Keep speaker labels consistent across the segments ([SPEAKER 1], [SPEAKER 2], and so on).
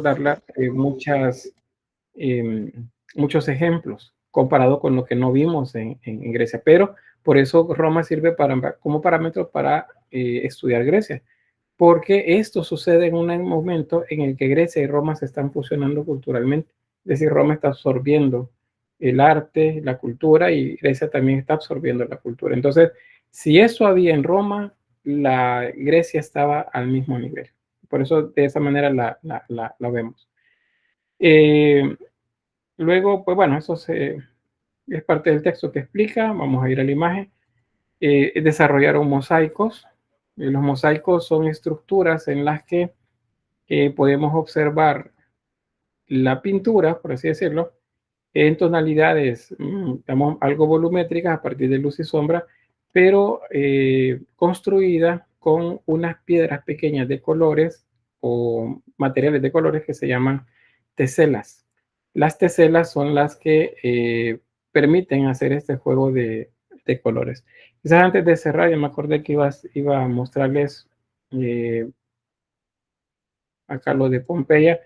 [SPEAKER 1] darle muchos ejemplos comparado con lo que no vimos en Grecia, pero por eso Roma sirve como parámetro para estudiar Grecia, porque esto sucede en un momento en el que Grecia y Roma se están fusionando culturalmente, es decir, Roma está absorbiendo el arte, la cultura, y Grecia también está absorbiendo la cultura. Entonces, si eso había en Roma, la Grecia estaba al mismo nivel. Por eso de esa manera la vemos. Luego, pues bueno, eso es parte del texto que explica. Vamos a ir a la imagen. Desarrollaron mosaicos. Los mosaicos son estructuras en las que podemos observar la pintura, por así decirlo, en tonalidades, digamos, algo volumétricas a partir de luz y sombra, pero construida con unas piedras pequeñas de colores o materiales de colores que se llaman teselas. Las teselas son las que permiten hacer este juego de colores. Quizás antes de cerrar, ya me acordé que iba a mostrarles acá lo de Pompeya.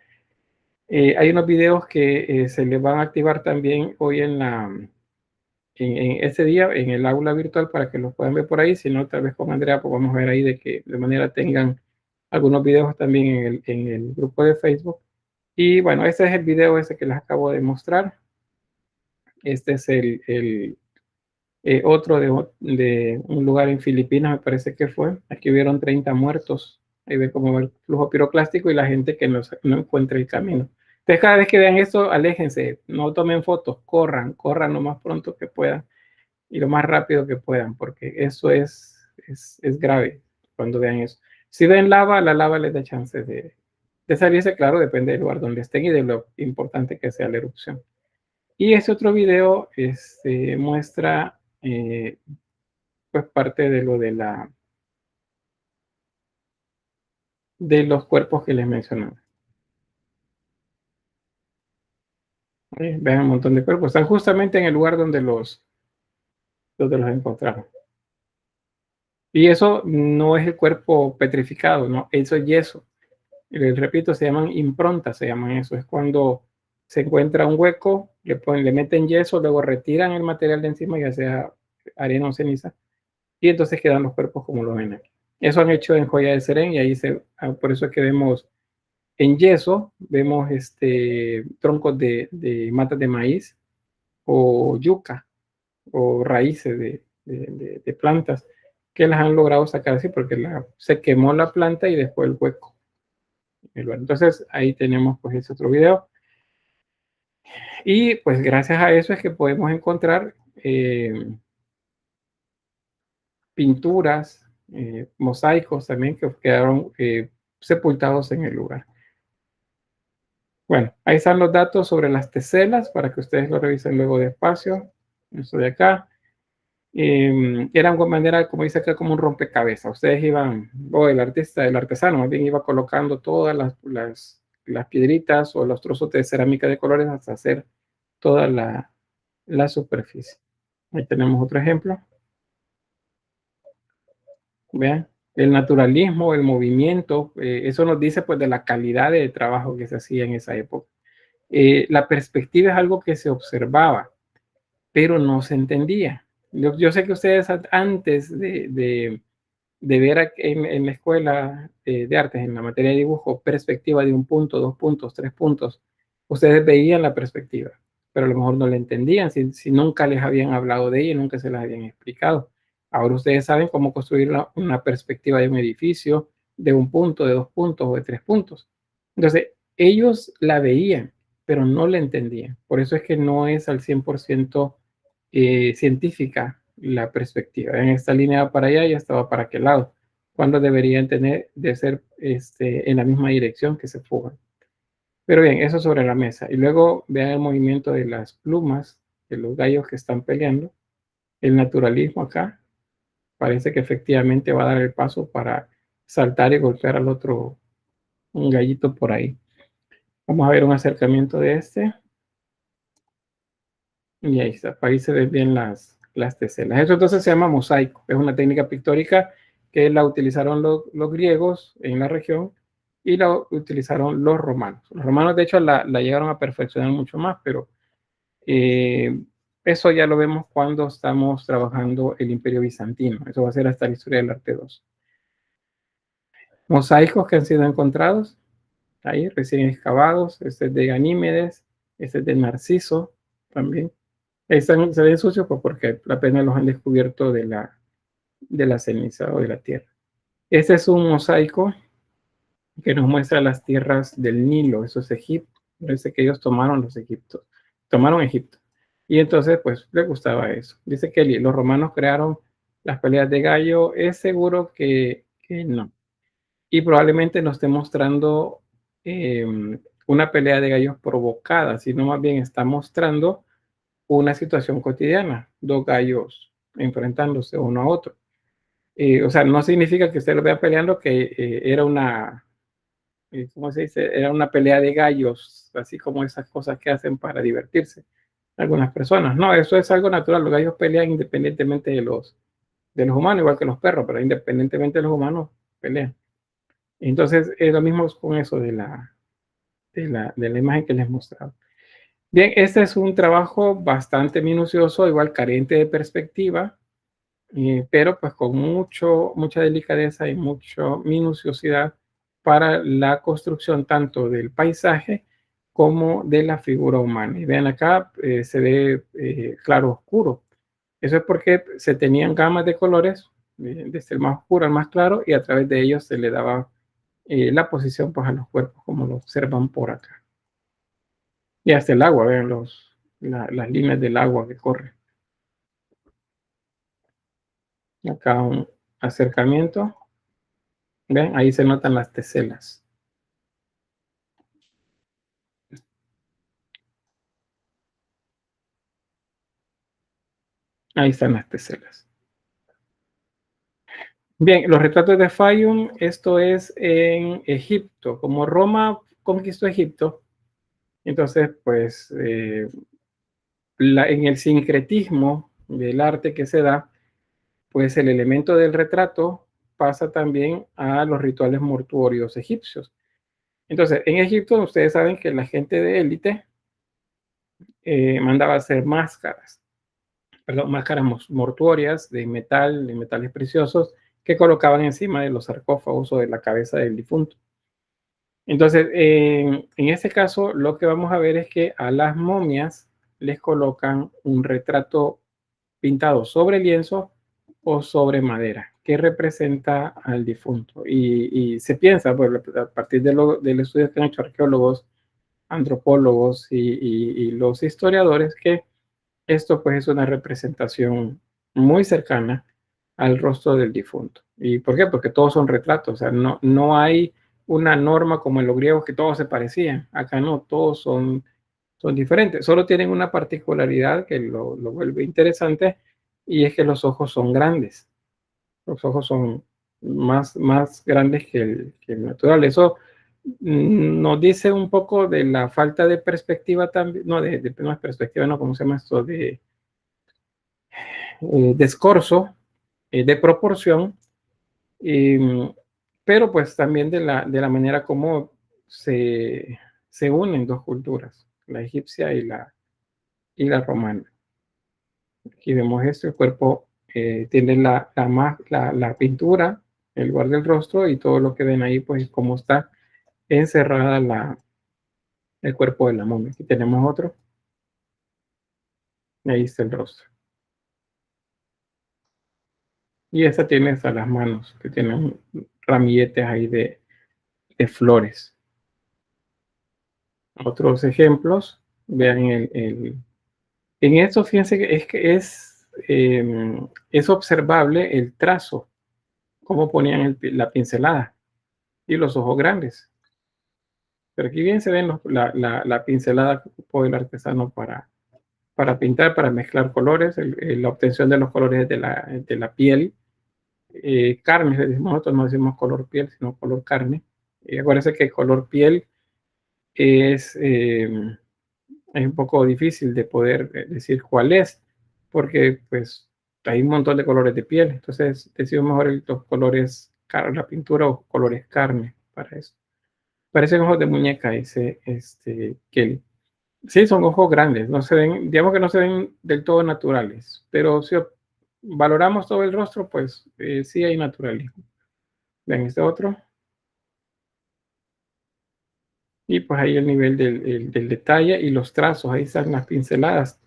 [SPEAKER 1] Hay unos videos que se les van a activar también hoy en ese día en el aula virtual para que los puedan ver por ahí. Si no, tal vez con Andrea pues vamos a ver ahí de que de manera tengan algunos videos también en el grupo de Facebook. Y bueno, este es el video ese que les acabo de mostrar. Este es otro de un lugar en Filipinas, me parece que fue. Aquí hubieron 30 muertos. Ahí ven como el flujo piroclástico y la gente que no encuentra el camino. Entonces, cada vez que vean esto, aléjense, no tomen fotos, corran lo más pronto que puedan y lo más rápido que puedan, porque eso es grave cuando vean eso. Si ven lava, la lava les da chance de salirse, claro, depende del lugar donde estén y de lo importante que sea la erupción. Y ese otro video muestra pues parte de lo de los cuerpos que les mencionaba. Vean un montón de cuerpos, están justamente en el lugar donde los encontraron. Y eso no es el cuerpo petrificado, no, eso es yeso. Les repito, se llaman improntas, se llaman eso. Es cuando se encuentra un hueco, le meten yeso, luego retiran el material de encima, ya sea arena o ceniza, y entonces quedan los cuerpos como lo ven aquí. Eso han hecho en Joya de Serén, y ahí por eso es que vemos en yeso, vemos troncos de matas de maíz o yuca o raíces de plantas que las han logrado sacar así porque se quemó la planta y después el hueco. Entonces ahí tenemos pues ese otro video. Y pues gracias a eso es que podemos encontrar pinturas, mosaicos también que quedaron sepultados en el lugar. Bueno, ahí están los datos sobre las teselas para que ustedes lo revisen luego despacio. Eso de acá. Era una manera, como dice acá, como un rompecabezas. Ustedes iban, o el artesano más bien iba colocando todas las piedritas o los trozos de cerámica de colores hasta hacer toda la superficie. Ahí tenemos otro ejemplo. Vean, el naturalismo, el movimiento, eso nos dice pues de la calidad de trabajo que se hacía en esa época. La perspectiva es algo que se observaba, pero no se entendía. Yo sé que ustedes antes de ver en la escuela de artes, en la materia de dibujo, perspectiva de 1 punto, 2 puntos, 3 puntos, ustedes veían la perspectiva, pero a lo mejor no la entendían si nunca les habían hablado de ella y nunca se las habían explicado. Ahora ustedes saben cómo construir una perspectiva de un edificio de 1 punto, de 2 puntos o de 3 puntos. Entonces, ellos la veían, pero no la entendían. Por eso es que no es al 100% científica la perspectiva. En esta línea para allá ya estaba para aquel lado, cuando deberían de ser en la misma dirección que se fugan. Pero bien, eso sobre la mesa. Y luego vean el movimiento de las plumas de los gallos que están peleando. El naturalismo acá parece que efectivamente va a dar el paso para saltar y golpear al otro, un gallito por ahí. Vamos a ver un acercamiento de este. Y ahí está, ahí se ven bien las teselas. Eso entonces se llama mosaico. Es una técnica pictórica que la utilizaron los griegos en la región y lo utilizaron los romanos. Los romanos, de hecho, la llegaron a perfeccionar mucho más, pero eso ya lo vemos cuando estamos trabajando el Imperio Bizantino. Eso va a ser hasta la historia del arte 2. Mosaicos que han sido encontrados ahí, recién excavados. Este es de Ganímedes, este es de Narciso también. Están, se ven sucios pues, porque apenas los han descubierto de la ceniza o de la tierra. Este es un mosaico que nos muestra las tierras del Nilo, eso es Egipto. Parece que ellos tomaron tomaron Egipto. Y entonces, pues, les gustaba eso. Dice que los romanos crearon las peleas de gallo. Es seguro que no. Y probablemente nos esté mostrando una pelea de gallos provocada, sino más bien está mostrando una situación cotidiana, dos gallos enfrentándose uno a otro. O sea, no significa que usted lo vea peleando que era una, ¿cómo se dice? Era una pelea de gallos, así como esas cosas que hacen para divertirse algunas personas. No, eso es algo natural. Los gallos pelean independientemente de los humanos, igual que los perros, pero independientemente de los humanos, pelean. Entonces, es lo mismo con eso de la imagen que les mostraba. Bien, este es un trabajo bastante minucioso, igual carente de perspectiva, pero pues con mucha delicadeza y mucha minuciosidad para la construcción tanto del paisaje como de la figura humana. Y vean acá, se ve claro oscuro. Eso es porque se tenían gamas de colores, desde el más oscuro al más claro, y a través de ellos se le daba la posición pues, a los cuerpos, como lo observan por acá. Y hasta el agua, vean las líneas del agua que corre. Acá un acercamiento. ¿Ven? Ahí se notan las teselas. Ahí están las teselas. Bien, los retratos de Fayum, esto es en Egipto. Como Roma conquistó Egipto, entonces, pues, en el sincretismo del arte que se da, pues el elemento del retrato pasa también a los rituales mortuorios egipcios. Entonces, en Egipto, ustedes saben que la gente de élite mandaba a hacer máscaras mortuorias de metal, de metales preciosos, que colocaban encima de los sarcófagos o de la cabeza del difunto. Entonces, en este caso, lo que vamos a ver es que a las momias les colocan un retrato pintado sobre lienzo o sobre madera, que representa al difunto. Y se piensa, pues, a partir del estudio que han hecho arqueólogos, antropólogos y los historiadores, que esto pues es una representación muy cercana al rostro del difunto. ¿Y por qué? Porque todos son retratos, o sea, no hay una norma como en los griegos que todos se parecían. Acá no, todos son diferentes. Solo tienen una particularidad que lo vuelve interesante, y es que los ojos son grandes. Los ojos son más grandes que el natural. Eso nos dice un poco de la falta de perspectiva también, no de perspectiva, no, ¿cómo se llama esto? De escorzo, de proporción, pero pues también de la manera como se unen dos culturas, la egipcia y la romana. Aquí vemos esto, el cuerpo tiene la pintura, el lugar del rostro, y todo lo que ven ahí, pues como está encerrada el cuerpo de la momia. Aquí tenemos otro, y ahí está el rostro. Y esta tiene hasta las manos, que tienen ramilletes ahí de flores. Otros ejemplos, vean en esto, fíjense que es observable el trazo, cómo ponían la pincelada y los ojos grandes. Pero aquí bien se ven la pincelada que ocupó el artesano para pintar, para mezclar colores, la obtención de los colores de la piel, carne, nosotros no decimos color piel, sino color carne. Y acuérdense que color piel es un poco difícil de poder decir cuál es, porque pues hay un montón de colores de piel. Entonces decimos mejor los colores, la pintura o colores carne para eso. Parecen ojos de muñeca, dice Kelly. Sí, son ojos grandes, no se ven, digamos que no se ven del todo naturales, pero si valoramos todo el rostro, pues sí hay naturalismo. Ven este otro. Y pues ahí el nivel del detalle y los trazos, ahí están las pinceladas.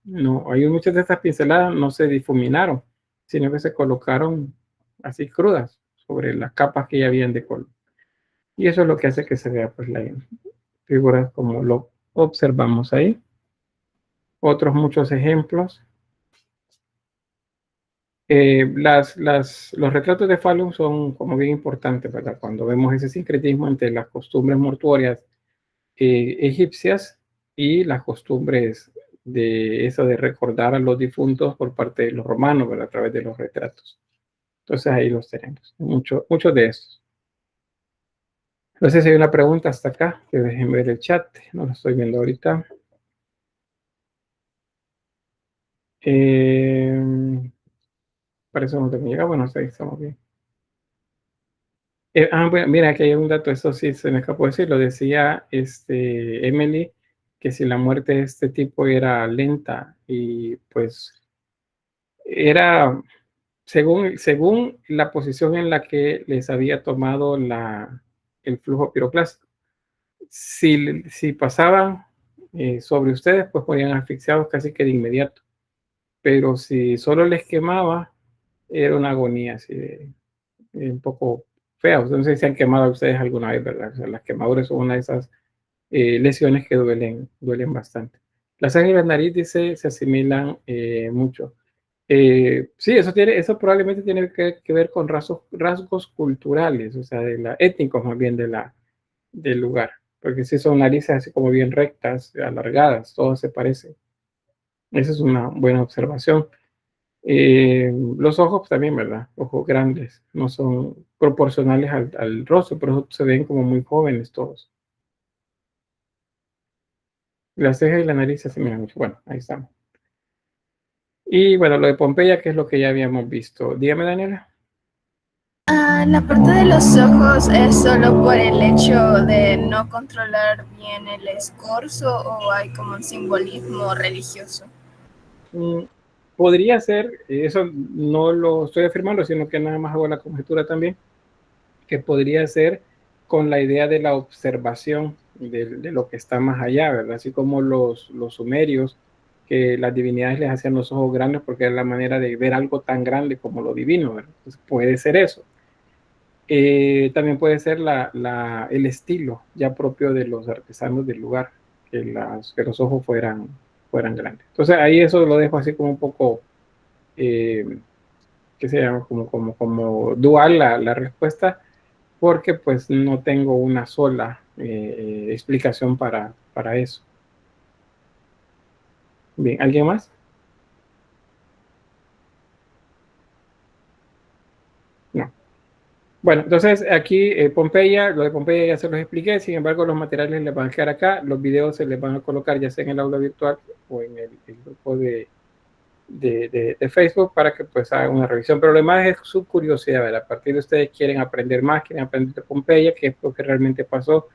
[SPEAKER 1] No, hay muchas de estas pinceladas no se difuminaron, sino que se colocaron así crudas sobre las capas que ya habían de color. Y eso es lo que hace que se vea pues la figura como lo observamos ahí. Otros muchos ejemplos. Los retratos de Fallon son como bien importantes, ¿verdad? Cuando vemos ese sincretismo entre las costumbres mortuorias egipcias y las costumbres de eso de recordar a los difuntos por parte de los romanos, ¿verdad? A través de los retratos. Entonces ahí los tenemos, muchos de estos. No sé si hay una pregunta hasta acá, que dejen ver el chat, no lo estoy viendo ahorita. Parece que no llega, bueno, ahí estamos bien. Bueno, mira, aquí hay un dato, eso sí se me escapó decir, lo decía Emily, que si la muerte de este tipo era lenta y pues era según la posición en la que les había tomado el flujo piroclástico. Si pasaban sobre ustedes, pues morían asfixiados casi que de inmediato, pero si solo les quemaba, era una agonía así un poco fea. No sé si se han quemado a ustedes alguna vez, ¿verdad? O sea, las quemaduras son una de esas lesiones que duelen bastante. Las cejas y la nariz, dice, se asimilan mucho. Sí, eso probablemente tiene que ver con rasgos culturales, o sea, étnicos más bien del lugar, porque si son narices así como bien rectas, alargadas, todos se parecen. Esa es una buena observación. Los ojos también, ¿verdad? Ojos grandes, no son proporcionales al rostro, pero se ven como muy jóvenes todos. Las cejas y la nariz se asimilan mucho. Bueno, ahí estamos. Y bueno, lo de Pompeya, que es lo que ya habíamos visto. Dígame, Daniela.
[SPEAKER 2] La parte de los ojos es solo por el hecho de no controlar bien el escorzo o hay como un simbolismo religioso.
[SPEAKER 1] Podría ser, eso no lo estoy afirmando, sino que nada más hago la conjetura también, que podría ser con la idea de la observación de lo que está más allá, ¿verdad? Así como los sumerios, que las divinidades les hacían los ojos grandes porque era la manera de ver algo tan grande como lo divino, ¿verdad? Entonces puede ser eso. También puede ser el estilo ya propio de los artesanos del lugar, que los ojos fueran grandes. Entonces ahí eso lo dejo así como un poco, que se llama como dual la respuesta, porque pues no tengo una sola explicación para eso. Bien, ¿alguien más? No. Bueno, entonces aquí Pompeya, lo de Pompeya ya se los expliqué, sin embargo los materiales les van a quedar acá, los videos se les van a colocar ya sea en el aula virtual o en el grupo de Facebook para que pues hagan una revisión, pero lo demás es su curiosidad, ¿verdad? A partir de ustedes quieren aprender más, quieren aprender de Pompeya, qué es lo que realmente pasó,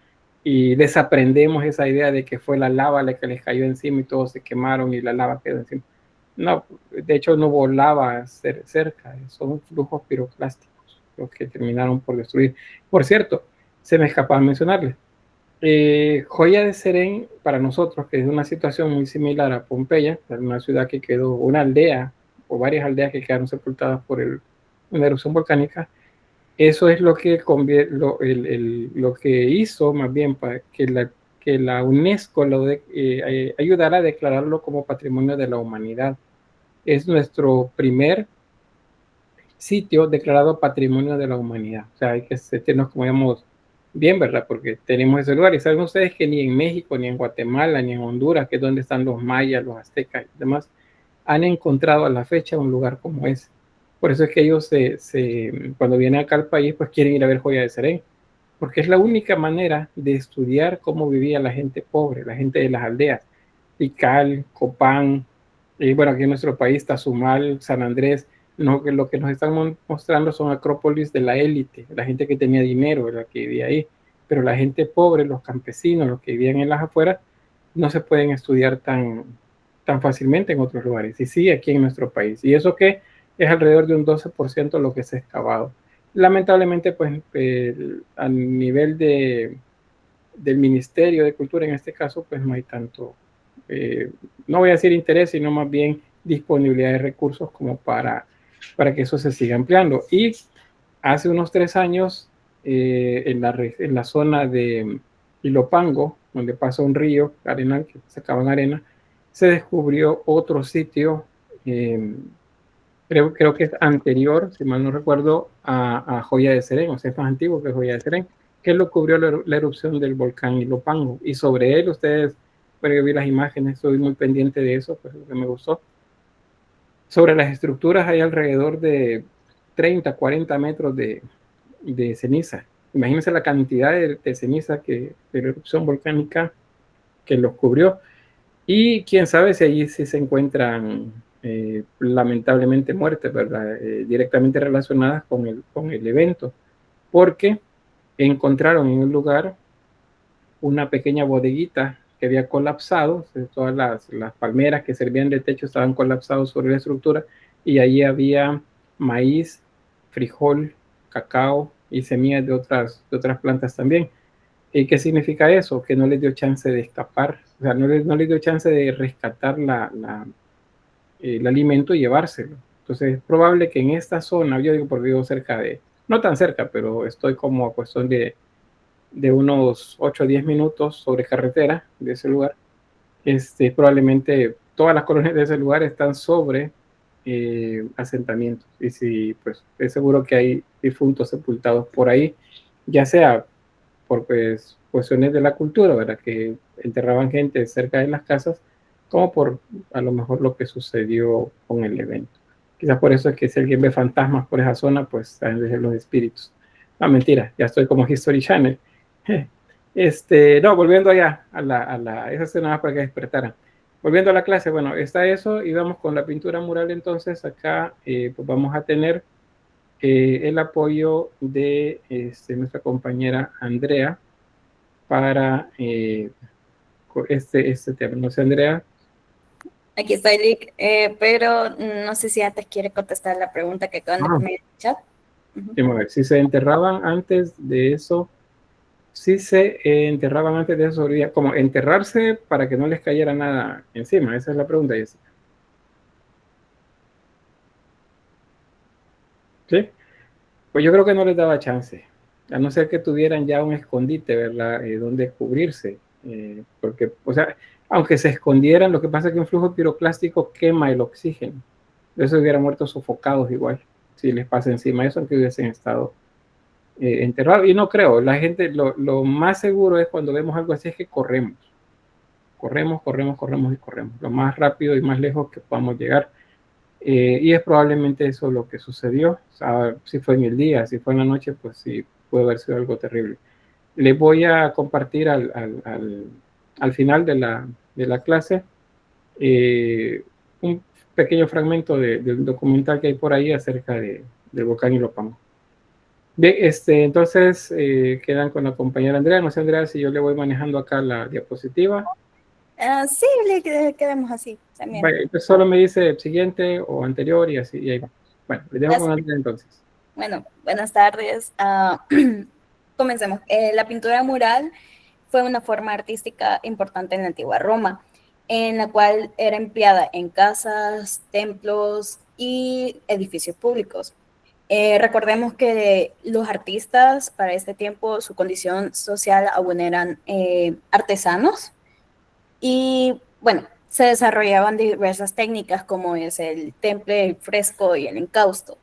[SPEAKER 1] y desaprendemos esa idea de que fue la lava la que les cayó encima y todos se quemaron y la lava quedó encima. No, de hecho no hubo lava cerca, son flujos piroclásticos los que terminaron por destruir. Por cierto, se me escapaba mencionarles, Joya de Serén, para nosotros, que es una situación muy similar a Pompeya, una ciudad que quedó, una aldea, o varias aldeas que quedaron sepultadas por una erupción volcánica, eso es lo que, lo que hizo más bien para que la UNESCO ayudara a declararlo como Patrimonio de la Humanidad. Es nuestro primer sitio declarado Patrimonio de la Humanidad. O sea, hay que sentirnos como digamos bien, ¿verdad? Porque tenemos ese lugar. Y saben ustedes que ni en México, ni en Guatemala, ni en Honduras, que es donde están los mayas, los aztecas y demás, han encontrado a la fecha un lugar como ese. Por eso es que ellos cuando vienen acá al país, pues quieren ir a ver Joya de Serén, porque es la única manera de estudiar cómo vivía la gente pobre, la gente de las aldeas. Tikal, Copán, y bueno, aquí en nuestro país, Tazumal, San Andrés, no, lo que nos están mostrando son acrópolis de la élite, la gente que tenía dinero, la que vivía ahí. pero la gente pobre, los campesinos, los que vivían en las afueras, no se pueden estudiar tan fácilmente en otros lugares. Y sí, aquí en nuestro país. Y eso que es alrededor de un 12% lo que se ha excavado. Lamentablemente, pues a nivel del Ministerio de Cultura, en este caso, pues no hay tanto, no voy a decir interés, sino más bien disponibilidad de recursos como para que eso se siga ampliando. Y hace unos 3 años, en la zona de Ilopango, donde pasa un río arenal que sacaban arena, se descubrió otro sitio, eh, creo que es anterior, si mal no recuerdo, a Joya de Serén, o sea, es más antiguo que Joya de Serén, que lo cubrió la erupción del volcán Ilopango. Y sobre él, ustedes, bueno, yo vi las imágenes, estoy muy pendiente de eso, pues lo que me gustó. Sobre las estructuras hay alrededor de 30, 40 metros de ceniza. Imagínense la cantidad de ceniza de la erupción volcánica que los cubrió. Y quién sabe si allí sí se encuentran lamentablemente muertes, ¿verdad? Directamente relacionadas con el evento, porque encontraron en un lugar una pequeña bodeguita que había colapsado, todas las palmeras que servían de techo estaban colapsadas sobre la estructura y allí había maíz, frijol, cacao y semillas de otras plantas también. ¿Y qué significa eso? Que no les dio chance de escapar, o sea, no les dio chance de rescatar el alimento y llevárselo. Entonces es probable que en esta zona, yo digo porque vivo cerca no tan cerca, pero estoy como a cuestión de unos 8 o 10 minutos sobre carretera de ese lugar. Probablemente todas las colonias de ese lugar están sobre asentamientos. Y si, pues, es seguro que hay difuntos sepultados por ahí, ya sea por cuestiones de la cultura, ¿verdad? Que enterraban gente cerca de las casas, como por a lo mejor lo que sucedió con el evento. Quizás por eso es que si alguien ve fantasmas por esa zona, pues saben de los espíritus. No, mentira, ya estoy como History Channel. No, volviendo allá esa escena más para que despertaran. Volviendo a la clase, bueno, está eso y vamos con la pintura mural. Entonces acá pues vamos a tener el apoyo de nuestra compañera Andrea para este tema. No sé, Andrea.
[SPEAKER 3] Aquí está Lick, pero no sé si antes quiere contestar la pregunta que acaban de poner en el chat.
[SPEAKER 1] A ver, si se enterraban antes de eso, como enterrarse para que no les cayera nada encima. Esa es la pregunta, Jessica. ¿Sí? Pues yo creo que no les daba chance, a no ser que tuvieran ya un escondite, ¿verdad? Donde cubrirse. Porque, o sea, aunque se escondieran, lo que pasa es que un flujo piroclástico quema el oxígeno. De eso hubieran muerto sofocados igual, si les pasa encima eso, aunque hubiesen estado enterrados. Y no creo, la gente, lo más seguro es cuando vemos algo así es que corremos. Corremos, corremos, corremos y corremos. Lo más rápido y más lejos que podamos llegar. Y es probablemente eso lo que sucedió. O sea, si fue en el día, si fue en la noche, pues sí, puede haber sido algo terrible. Les voy a compartir al final de la clase un pequeño fragmento del documental que hay por ahí acerca del volcán Ilopango. Bien, entonces quedan con la compañera Andrea. No sé, Andrea, si yo le voy manejando acá la diapositiva.
[SPEAKER 3] Sí, le quedamos así también.
[SPEAKER 1] Vale, pues solo me dice siguiente o anterior y así, y ahí va. Bueno, le dejo con Andrea entonces.
[SPEAKER 3] Bueno, buenas tardes. Comencemos. La pintura mural fue una forma artística importante en la antigua Roma, en la cual era empleada en casas, templos y edificios públicos. Recordemos que los artistas para este tiempo, su condición social aún eran artesanos y bueno, se desarrollaban diversas técnicas como es el temple, el fresco y el encausto,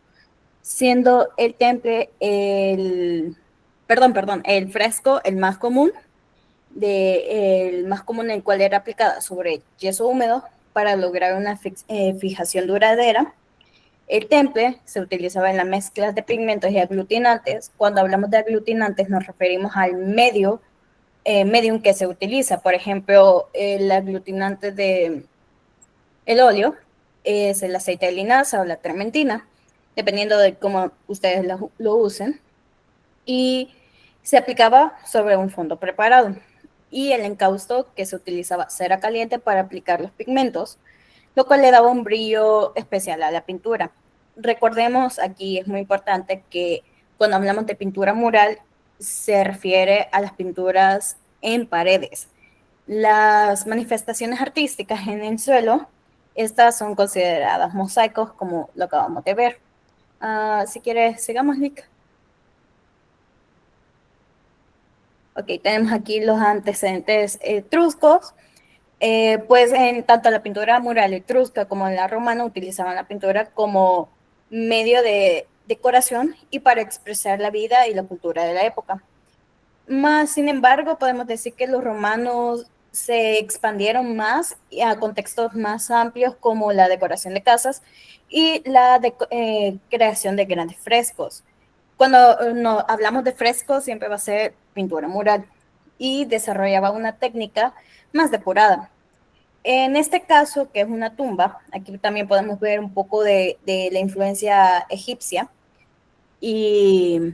[SPEAKER 3] siendo el temple el fresco el más común, el más común en el cual era aplicada sobre yeso húmedo para lograr una fijación duradera. El temple se utilizaba en las mezclas de pigmentos y aglutinantes. Cuando hablamos de aglutinantes nos referimos al medium que se utiliza. Por ejemplo, el aglutinante de el óleo es el aceite de linaza o la trementina, dependiendo de cómo ustedes lo usen. Y Se aplicaba sobre un fondo preparado y el encausto, que se utilizaba cera caliente para aplicar los pigmentos, lo cual le daba un brillo especial a la pintura. Recordemos, aquí es muy importante que cuando hablamos de pintura mural se refiere a las pinturas en paredes. Las manifestaciones artísticas en el suelo, estas son consideradas mosaicos, como lo acabamos de ver. Si quieres, sigamos, Nick. Ok, tenemos aquí los antecedentes etruscos. Pues en tanto la pintura mural etrusca como la romana utilizaban la pintura como medio de decoración y para expresar la vida y la cultura de la época. Más, sin embargo, podemos decir que los romanos se expandieron más a contextos más amplios como la decoración de casas y la creación de grandes frescos. Cuando no, hablamos de frescos, siempre va a ser pintura mural y desarrollaba una técnica más depurada. En este caso, que es una tumba, aquí también podemos ver un poco de la influencia egipcia y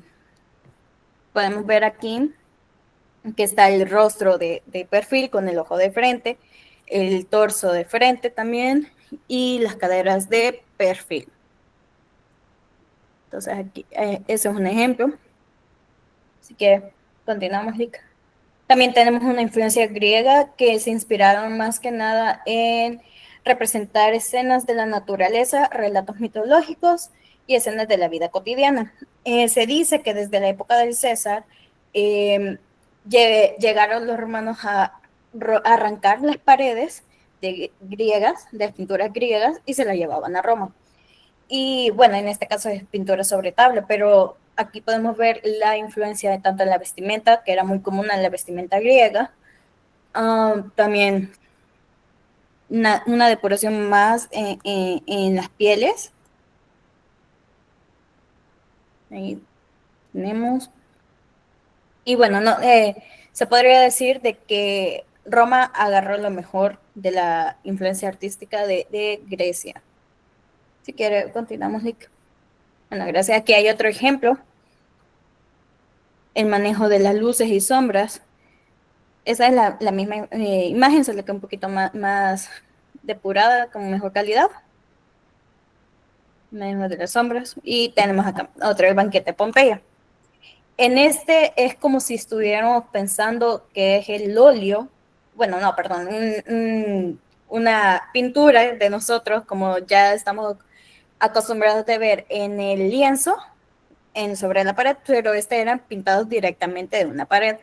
[SPEAKER 3] podemos ver aquí que está el rostro de perfil con el ojo de frente, el torso de frente también y las caderas de perfil. Entonces aquí, ese es un ejemplo. Así que continuamos, Lick. También tenemos una influencia griega que se inspiraron más que nada en representar escenas de la naturaleza, relatos mitológicos y escenas de la vida cotidiana. Se dice que desde la época del César llegaron los romanos a arrancar las paredes de las pinturas griegas, y se las llevaban a Roma. Y bueno, en este caso es pintura sobre tabla, pero aquí podemos ver la influencia de tanto en la vestimenta, que era muy común en la vestimenta griega, también una depuración más en las pieles. Ahí tenemos. Y bueno, no, se podría decir de que Roma agarró lo mejor de la influencia artística de Grecia. Si quiere, continuamos, Nick. Bueno, gracias. Aquí hay otro ejemplo. El manejo de las luces y sombras. Esa es la misma imagen, solo que un poquito más depurada, con mejor calidad. Manejo de las sombras. Y tenemos acá otro, el banquete de Pompeya. En este es como si estuviéramos pensando que es el óleo, bueno, no, perdón, una pintura de nosotros, como ya estamos acostumbrados de ver en el lienzo, sobre la pared, pero eran pintados directamente de una pared.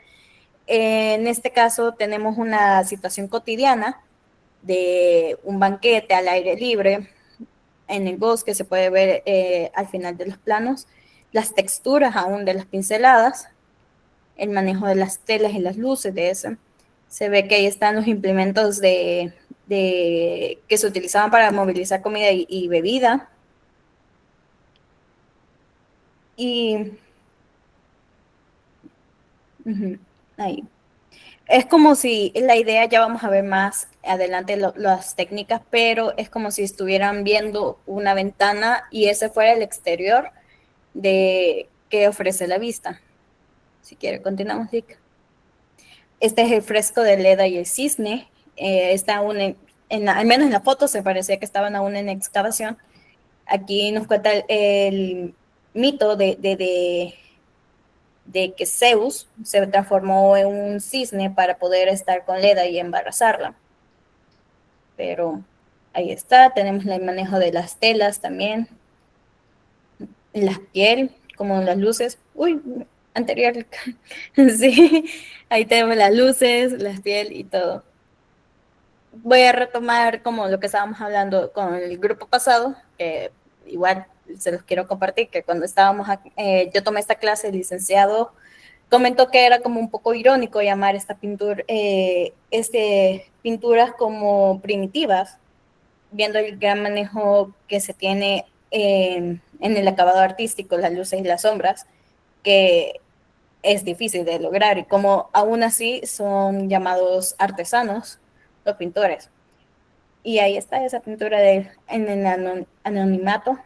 [SPEAKER 3] En este caso tenemos una situación cotidiana de un banquete al aire libre en el bosque. Se puede ver al final de los planos las texturas aún de las pinceladas, el manejo de las telas y las luces de eso. Se ve que ahí están los implementos que se utilizaban para movilizar comida y bebida. Y ahí. Es como si la idea, ya vamos a ver más adelante las técnicas, pero es como si estuvieran viendo una ventana y ese fuera el exterior de que ofrece la vista. Si quiere, continuamos, Dick. Este es el fresco de Leda y el cisne. Está aún al menos en la foto se parecía que estaban aún en excavación. Aquí nos cuenta el mito de que Zeus se transformó en un cisne para poder estar con Leda y embarazarla. Pero ahí está, tenemos el manejo de las telas también, la piel, como las luces. Uy, anterior. Sí, ahí tenemos las luces, la piel y todo. Voy a retomar como lo que estábamos hablando con el grupo pasado, que igual se los quiero compartir, que cuando yo tomé esta clase, el licenciado comentó que era como un poco irónico llamar esta pinturas como primitivas, viendo el gran manejo que se tiene en el acabado artístico, las luces y las sombras, que es difícil de lograr, y como aún así son llamados artesanos los pintores. Y ahí está esa pintura en el anonimato.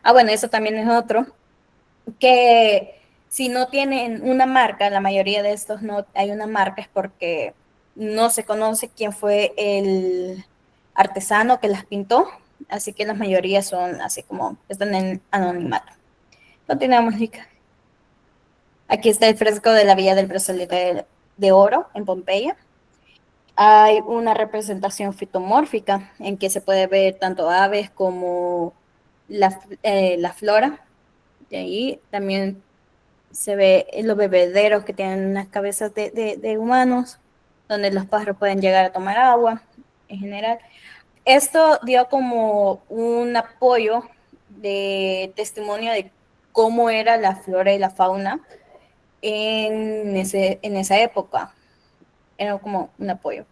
[SPEAKER 3] Bueno, eso también es otro, que Si no tienen una marca, la mayoría de estos no hay una marca, es porque no se conoce quién fue el artesano que las pintó, así que la mayoría son así como están en anonimato. Continuamos, Nika. Aquí está el fresco de la Villa del Brazalete de Oro en Pompeya. Hay una representación fitomórfica en que se puede ver tanto aves como la flora. De ahí también se ve los bebederos que tienen unas cabezas de humanos, donde los pájaros pueden llegar a tomar agua en general. Esto dio como un apoyo de testimonio de cómo era la flora y la fauna en esa época. Era como un apoyo.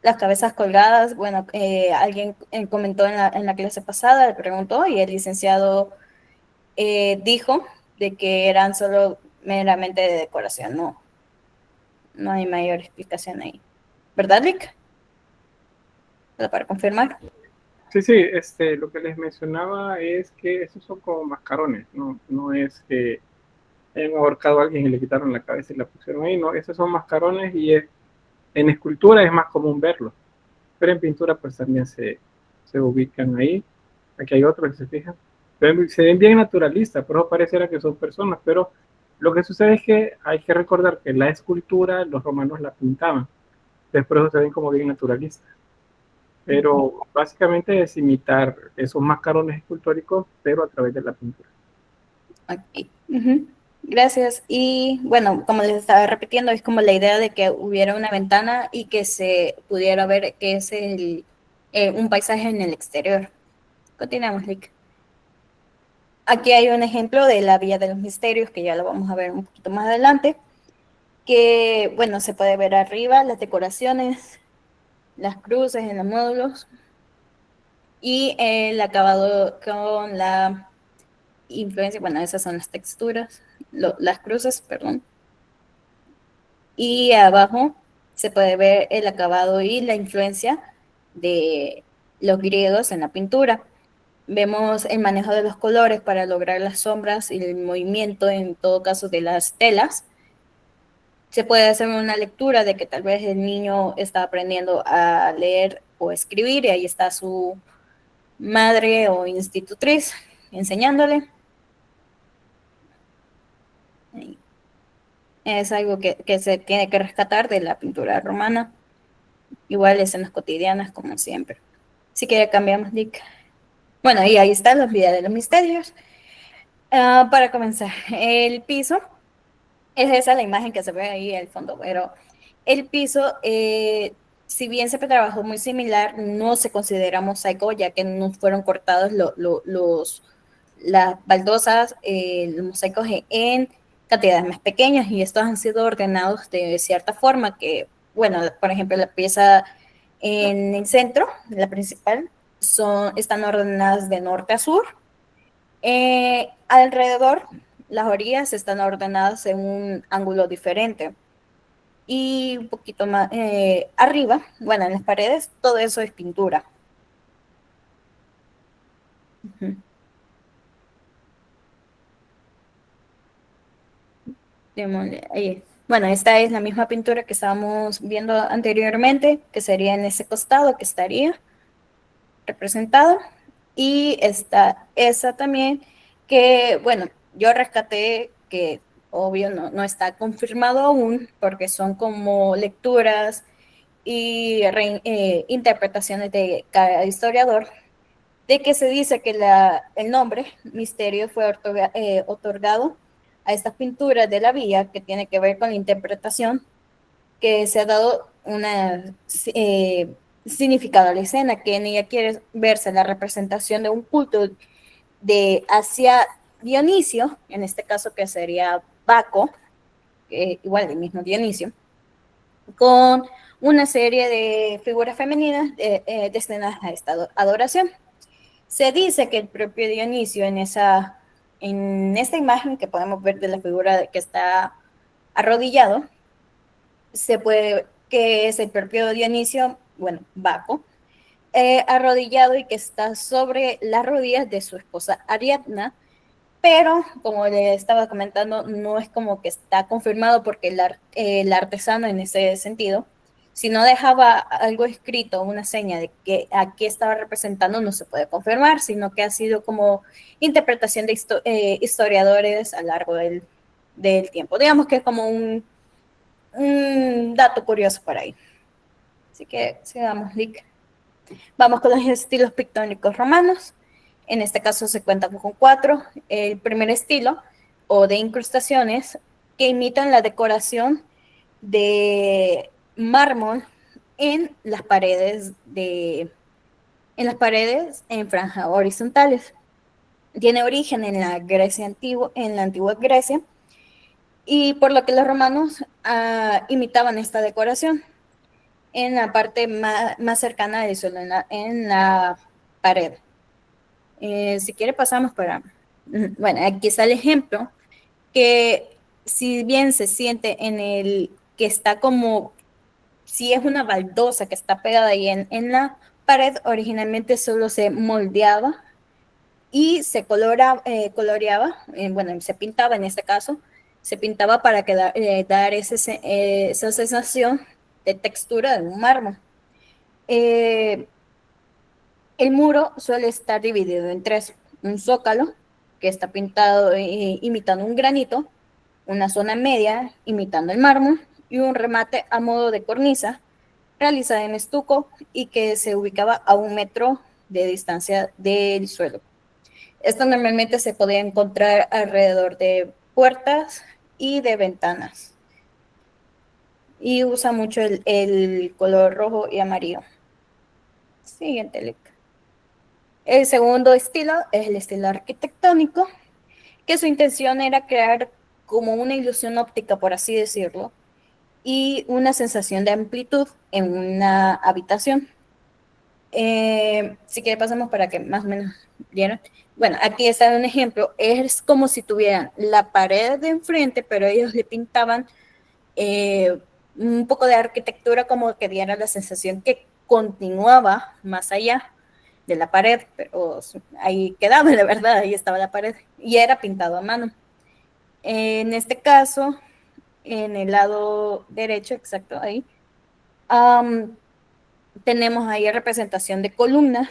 [SPEAKER 3] Las cabezas colgadas, bueno, alguien comentó en la clase pasada, le preguntó, y el licenciado dijo de que eran solo meramente de decoración, no hay mayor explicación ahí. ¿Verdad, Lick? Para confirmar.
[SPEAKER 1] Sí, sí, lo que les mencionaba es que esos son como mascarones, no es que hayan ahorcado a alguien y le quitaron la cabeza y la pusieron ahí, no, esos son mascarones y en escultura es más común verlos, pero en pintura pues también se ubican ahí. Aquí hay otros, se fijan, se ven bien naturalistas, por eso pareciera que son personas, pero lo que sucede es que hay que recordar que la escultura los romanos la pintaban, después se ven como bien naturalistas. Pero básicamente es imitar esos mascarones escultóricos, pero a través de la pintura.
[SPEAKER 3] Okay. Gracias. Y bueno, como les estaba repitiendo, es como la idea de que hubiera una ventana y que se pudiera ver que es un paisaje en el exterior. Continuamos, Lick. Aquí hay un ejemplo de la Villa de los Misterios, que ya lo vamos a ver un poquito más adelante, que, bueno, se puede ver arriba las decoraciones, las cruces en los módulos y el acabado con la influencia, bueno, esas son las texturas, las cruces, perdón. Y abajo se puede ver el acabado y la influencia de los griegos en la pintura. Vemos el manejo de los colores para lograr las sombras y el movimiento, en todo caso, de las telas. Se puede hacer una lectura de que tal vez el niño está aprendiendo a leer o escribir y ahí está su madre o institutriz enseñándole. Es algo que se tiene que rescatar de la pintura romana. Igual escenas cotidianas como siempre. Así que ya cambiamos, Dick. Bueno, y ahí están los videos de los misterios. Para comenzar, el piso, es esa la imagen que se ve ahí al fondo, pero el piso, si bien se trabajó muy similar, no se considera mosaico, ya que no fueron cortados las baldosas, los mosaicos en cantidades más pequeñas, y estos han sido ordenados de cierta forma que, bueno, por ejemplo, la pieza en el centro, la principal, están ordenadas de norte a sur. Alrededor, las orillas están ordenadas en un ángulo diferente. Y un poquito más arriba, bueno, en las paredes, todo eso es pintura. Ahí. Bueno, esta es la misma pintura que estábamos viendo anteriormente, que sería en ese costado, que estaría representado. Y está esa también, que bueno, yo rescaté que obvio no está confirmado aún, porque son como lecturas y interpretaciones de cada historiador, de que se dice que el nombre misterio fue otorgado a estas pinturas de la vía, que tiene que ver con la interpretación que se ha dado una significado a la escena, que en ella quiere verse la representación de un culto hacia Dionisio, en este caso que sería Baco, igual el mismo Dionisio, con una serie de figuras femeninas destinadas a esta adoración. Se dice que el propio Dionisio en esta imagen que podemos ver de la figura que está arrodillado, se puede que es el propio Dionisio, bueno, Baco, arrodillado y que está sobre las rodillas de su esposa Ariadna, pero como le estaba comentando, no es como que está confirmado porque el artesano en ese sentido, si no dejaba algo escrito, una seña de que aquí estaba representando, no se puede confirmar, sino que ha sido como interpretación de historiadores a lo largo del tiempo. Digamos que es como un dato curioso por ahí. Así que sigamos, Lick. Vamos con los estilos pictónicos romanos. En este caso se cuentan con 4. El primer estilo, o de incrustaciones, que imitan la decoración de mármol en las paredes en franjas horizontales. Tiene origen en la Grecia antigua, en la antigua Grecia, y por lo que los romanos imitaban esta decoración en la parte más cercana del suelo, en la pared. Si quiere pasamos para... Bueno, aquí está el ejemplo, que si bien se siente en el que está como, si es una baldosa que está pegada ahí en la pared, originalmente solo se moldeaba y se coloreaba, bueno, se pintaba en este caso, se pintaba para dar esa sensación de textura de un mármol. El muro suele estar dividido en 3: un zócalo, que está pintado imitando un granito, una zona media imitando el mármol, y un remate a modo de cornisa, realizada en estuco y que se ubicaba a 1 metro de distancia del suelo. Esto normalmente se podía encontrar alrededor de puertas y de ventanas. Y usa mucho el color rojo y amarillo. Siguiente, Lick. El segundo estilo es el estilo arquitectónico, que su intención era crear como una ilusión óptica, por así decirlo, y una sensación de amplitud en una habitación. Si quiere pasamos para que más o menos vieran. Bueno, aquí está un ejemplo. Es como si tuvieran la pared de enfrente, pero ellos le pintaban un poco de arquitectura como que diera la sensación que continuaba más allá de la pared, pero ahí quedaba, la verdad, ahí estaba la pared y era pintado a mano. En este caso, en el lado derecho, exacto, ahí, tenemos ahí representación de columnas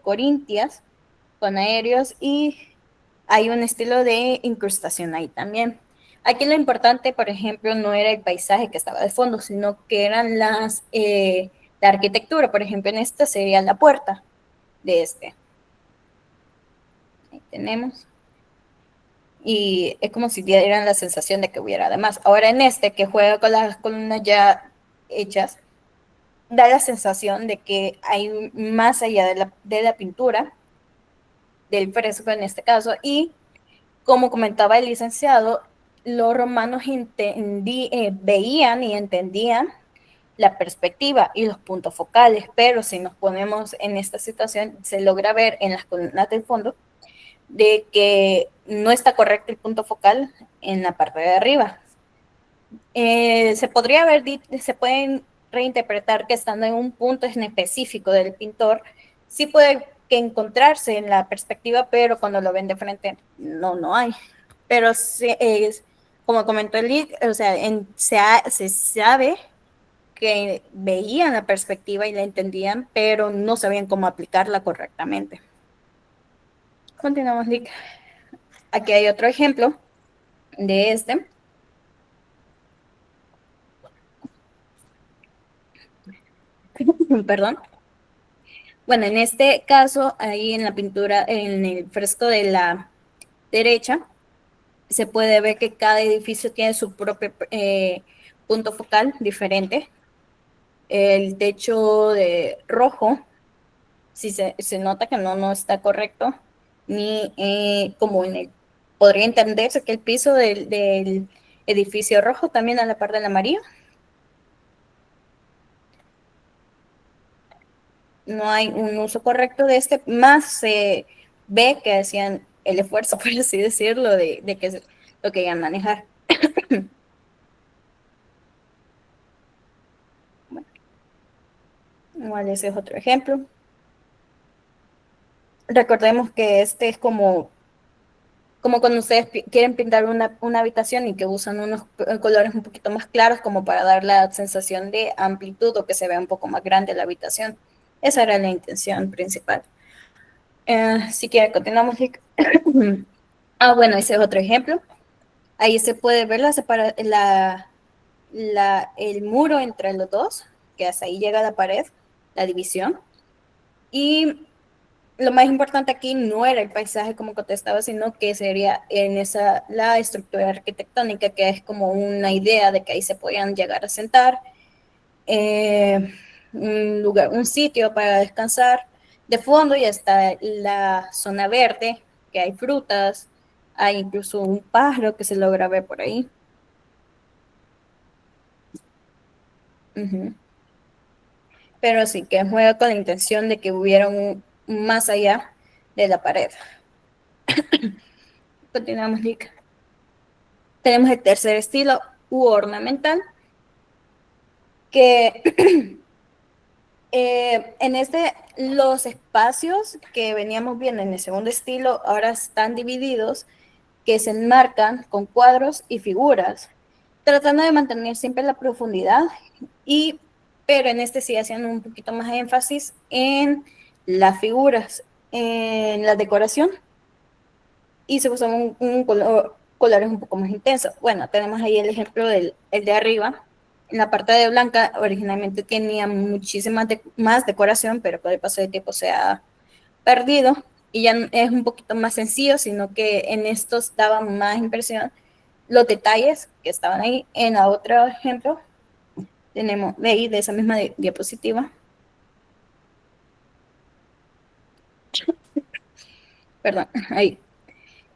[SPEAKER 3] corintias con aéreos y hay un estilo de incrustación ahí también. Aquí lo importante, por ejemplo, no era el paisaje que estaba de fondo, sino que eran la arquitectura. Por ejemplo, en esta sería la puerta de este. Ahí tenemos. Y es como si dieran la sensación de que hubiera además. Ahora en este, que juega con las columnas ya hechas, da la sensación de que hay más allá de la pintura, del fresco en este caso, y como comentaba el licenciado, los romanos veían y entendían la perspectiva y los puntos focales, pero si nos ponemos en esta situación, se logra ver en las columnas del fondo de que no está correcto el punto focal en la parte de arriba. Se pueden reinterpretar que estando en un punto en específico del pintor, sí puede que encontrarse en la perspectiva, pero cuando lo ven de frente, no hay. Pero como comentó el Lick, o sea, se sabe que veían la perspectiva y la entendían, pero no sabían cómo aplicarla correctamente. Continuamos, Lick. Aquí hay otro ejemplo de este. Perdón. Bueno, en este caso, ahí en la pintura, en el fresco de la derecha, se puede ver que cada edificio tiene su propio punto focal diferente. El techo de rojo, si se nota que no está correcto, ni como podría entenderse que el piso del edificio rojo también a la par del amarillo. No hay un uso correcto de este, más se ve que hacían el esfuerzo, por así decirlo, de que lo querían manejar. Bueno, igual ese es otro ejemplo. Recordemos que este es como como cuando ustedes quieren pintar una habitación y que usan unos colores un poquito más claros como para dar la sensación de amplitud o que se vea un poco más grande la habitación. Esa era la intención principal. Si quieren, continuamos. Bueno, ese es otro ejemplo. Ahí se puede ver el muro entre los dos, que hasta ahí llega la pared, la división. Y lo más importante aquí no era el paisaje como contestaba, sino que sería la estructura arquitectónica, que es como una idea de que ahí se podían llegar a sentar, un sitio para descansar. De fondo ya está la zona verde, que hay frutas, hay incluso un pájaro que se logra ver por ahí. Pero sí que juega con la intención de que hubiera un más allá de la pared. Continuamos, Lick. Tenemos el tercer estilo ornamental, que los espacios que veníamos viendo en el segundo estilo ahora están divididos, que se enmarcan con cuadros y figuras, tratando de mantener siempre la profundidad, pero en este sí haciendo un poquito más énfasis en las figuras, en la decoración, y se usan colores un poco más intensos. Bueno, tenemos ahí el ejemplo el de arriba. En la parte de blanca originalmente tenía muchísima más decoración, pero con el paso del tiempo se ha perdido y ya es un poquito más sencillo, sino que en estos daba más impresión los detalles que estaban ahí. En la otro ejemplo tenemos de ahí, de esa misma diapositiva. Perdón, ahí.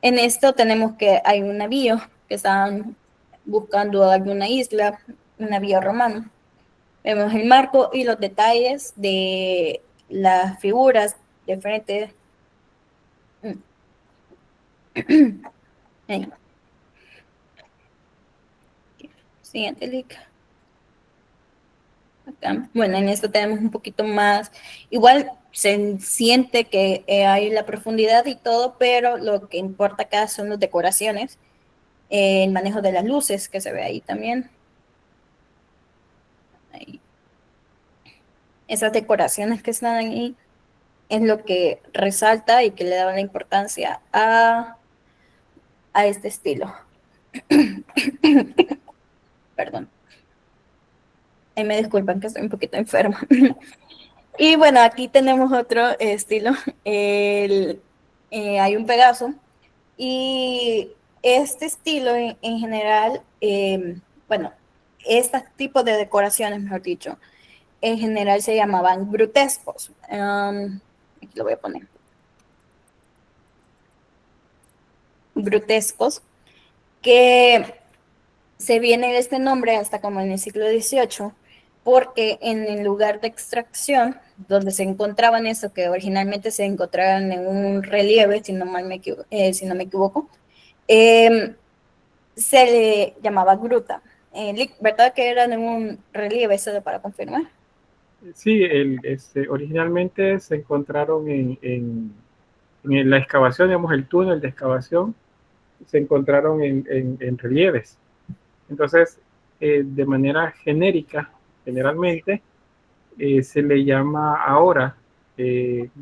[SPEAKER 3] En esto tenemos que hay un navío que estaban buscando alguna isla, un navío romano. Vemos el marco y los detalles de las figuras de frente. Ahí. Siguiente link. Acá. Bueno, en esto tenemos un poquito más, igual se siente que hay la profundidad y todo, pero lo que importa acá son las decoraciones, el manejo de las luces que se ve ahí también. Ahí. Esas decoraciones que están ahí es lo que resalta y que le da la importancia a este estilo. Perdón. Me disculpan que estoy un poquito enferma. Y bueno, aquí tenemos otro estilo. Hay un Pegaso. Y este estilo en general, bueno, este tipo de decoraciones, mejor dicho, en general se llamaban grutescos. Aquí lo voy a poner. Grutescos, que se viene este nombre hasta como en el siglo XVIII, porque en el lugar de extracción, donde se encontraban eso, que originalmente se encontraban en un relieve, si no me equivoco, se le llamaba gruta. ¿Verdad que era en un relieve? Eso para confirmar.
[SPEAKER 1] Sí, originalmente se encontraron en la excavación, digamos, el túnel de excavación, se encontraron en relieves. Entonces, de manera genérica, generalmente, se le llama ahora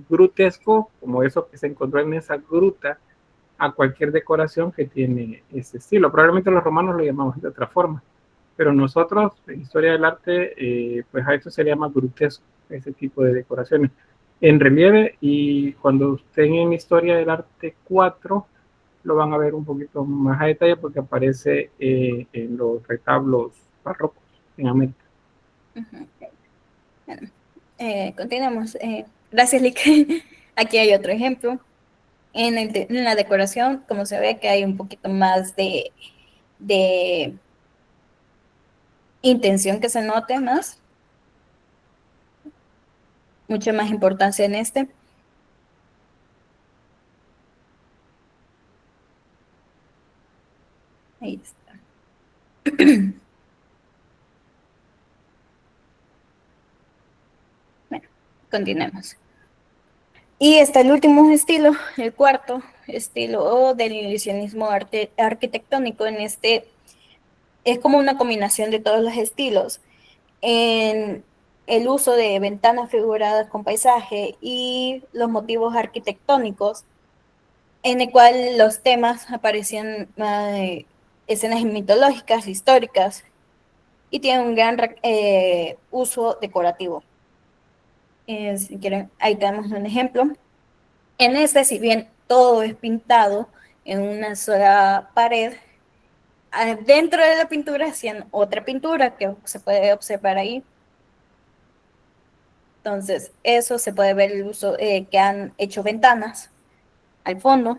[SPEAKER 1] grutesco, como eso que se encontró en esa gruta, a cualquier decoración que tiene ese estilo. Probablemente los romanos lo llamaban de otra forma, pero nosotros, en historia del arte, pues a eso se le llama grutesco, ese tipo de decoraciones en relieve, y cuando estén en Historia del Arte 4 lo van a ver un poquito más a detalle porque aparece en los retablos barrocos en América.
[SPEAKER 3] Bueno, continuamos. Gracias, Lick. Aquí hay otro ejemplo. En la decoración, como se ve que hay un poquito más de intención que se note más. Mucha más importancia en este. Ahí está. Bueno, continuemos. Y está el último estilo, el cuarto estilo del ilusionismo arquitectónico. En este es como una combinación de todos los estilos en el uso de ventanas figuradas con paisaje y los motivos arquitectónicos, en el cual los temas aparecían escenas mitológicas, históricas, y tienen un gran uso decorativo. Si quieren, ahí tenemos un ejemplo. En este, si bien todo es pintado en una sola pared, dentro de la pintura hacían otra pintura que se puede observar ahí. Entonces, eso se puede ver el uso que han hecho ventanas al fondo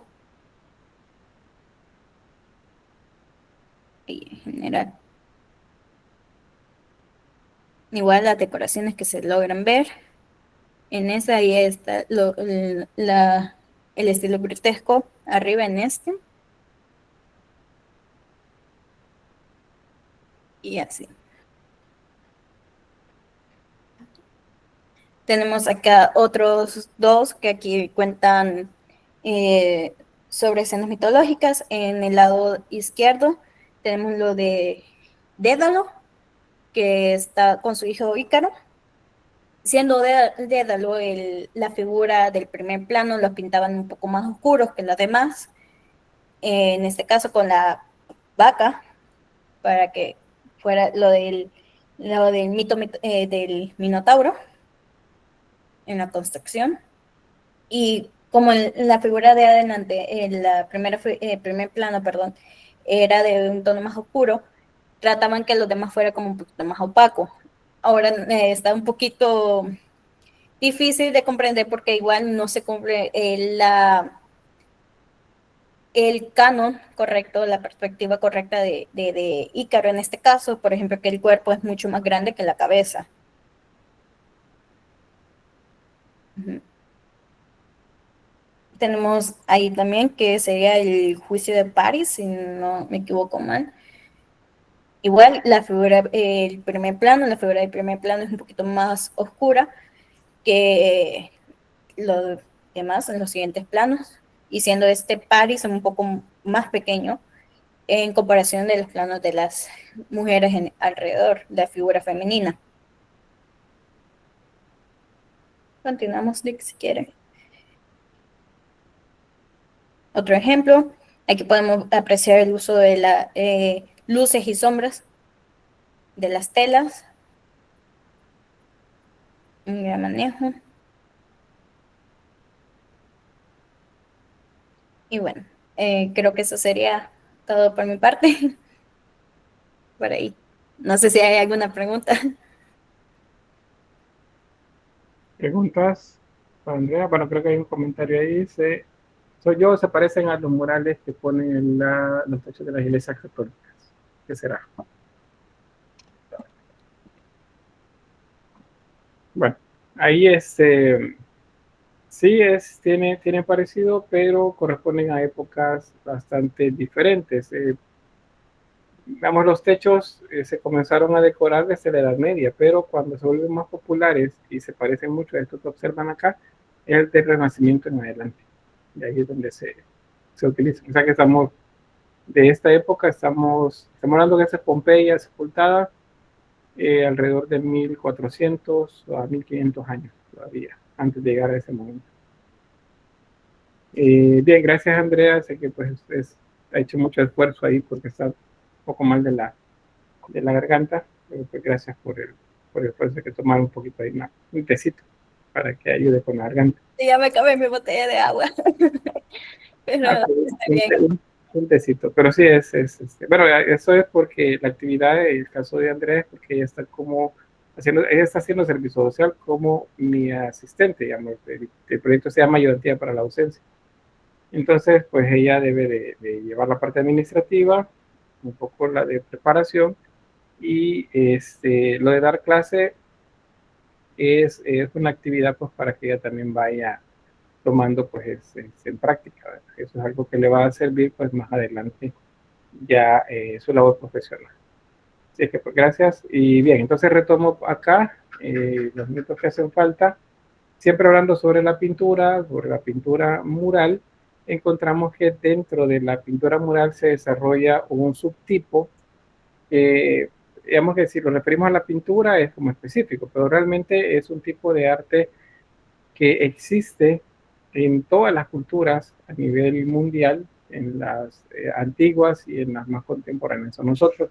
[SPEAKER 3] y en general. Igual las decoraciones que se logran ver. En esa ahí está el estilo grotesco arriba en este. Y así. Tenemos acá otros dos que aquí cuentan sobre escenas mitológicas. En el lado izquierdo tenemos lo de Dédalo, que está con su hijo Ícaro. Siendo Dédalo la figura del primer plano, lo pintaban un poco más oscuros que los demás. En este caso con la vaca, para que fuera lo del mito del Minotauro en la construcción. Y como la figura de adelante, primer plano, perdón, era de un tono más oscuro, trataban que los demás fuera como un poquito más opaco. Ahora está un poquito difícil de comprender porque igual no se cumple el canon correcto, la perspectiva correcta de Ícaro en este caso, por ejemplo, que el cuerpo es mucho más grande que la cabeza. Uh-huh. Tenemos ahí también que sería el juicio de París, si no me equivoco mal. Igual la figura, el primer plano, la figura del primer plano es un poquito más oscura que los demás en los siguientes planos, y siendo este París un poco más pequeño en comparación de los planos de las mujeres alrededor de la figura femenina. Continuamos, Dick, si quiere. Otro ejemplo, aquí podemos apreciar el uso de las luces y sombras de las telas. Un gran manejo. Y bueno, creo que eso sería todo por mi parte. Por ahí. No sé si hay alguna pregunta.
[SPEAKER 1] ¿Preguntas para Andrea? Bueno, creo que hay un comentario ahí. Dice, soy yo, se parecen a los murales que ponen en los techos de las iglesias católicas. ¿Qué será? Bueno, ahí sí tiene parecido, pero corresponden a épocas bastante diferentes. Digamos, los techos se comenzaron a decorar desde la Edad Media, pero cuando se vuelven más populares y se parecen mucho a esto que observan acá, es el del Renacimiento en adelante. Y ahí es donde se utiliza. O sea que estamos, de esta época, estamos hablando que esa es Pompeya sepultada alrededor de 1400 a 1500 años todavía, antes de llegar a ese momento. Bien, gracias Andrea, sé que pues ha hecho mucho esfuerzo ahí porque está un poco mal de la garganta, pero pues gracias por el esfuerzo que tomar un poquito ahí, un tecito para que ayude con la garganta.
[SPEAKER 3] Sí, ya me acabé mi botella de agua. Pero está bien.
[SPEAKER 1] Un tecito, pero sí bueno, eso es porque la actividad, el caso de Andrea es porque ella está ella está haciendo servicio social como mi asistente, digamos, el proyecto se llama Ayudantía para la Ausencia. Entonces, pues ella debe de llevar la parte administrativa, un poco la de preparación, y lo de dar clase es una actividad pues para que ella también vaya tomando pues en práctica, ¿verdad? Eso es algo que le va a servir pues más adelante ya su labor profesional. Así que pues gracias y bien, entonces retomo acá los minutos que hacen falta. Siempre hablando sobre la pintura mural, encontramos que dentro de la pintura mural se desarrolla un subtipo que, digamos que si lo referimos a la pintura es como específico, pero realmente es un tipo de arte que existe en todas las culturas a nivel mundial, en las antiguas y en las más contemporáneas son nosotros,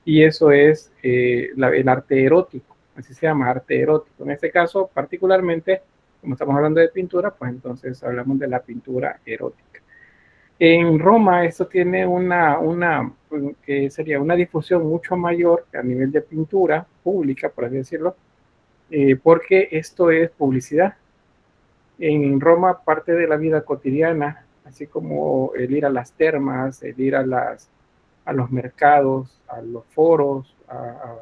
[SPEAKER 1] y eso es el arte erótico, así se llama, arte erótico. En este caso, particularmente, como estamos hablando de pintura, pues entonces hablamos de la pintura erótica. En Roma esto tiene que sería una difusión mucho mayor a nivel de pintura pública, por así decirlo, porque esto es publicidad. En Roma parte de la vida cotidiana, así como el ir a las termas, el ir a los mercados, a los foros, a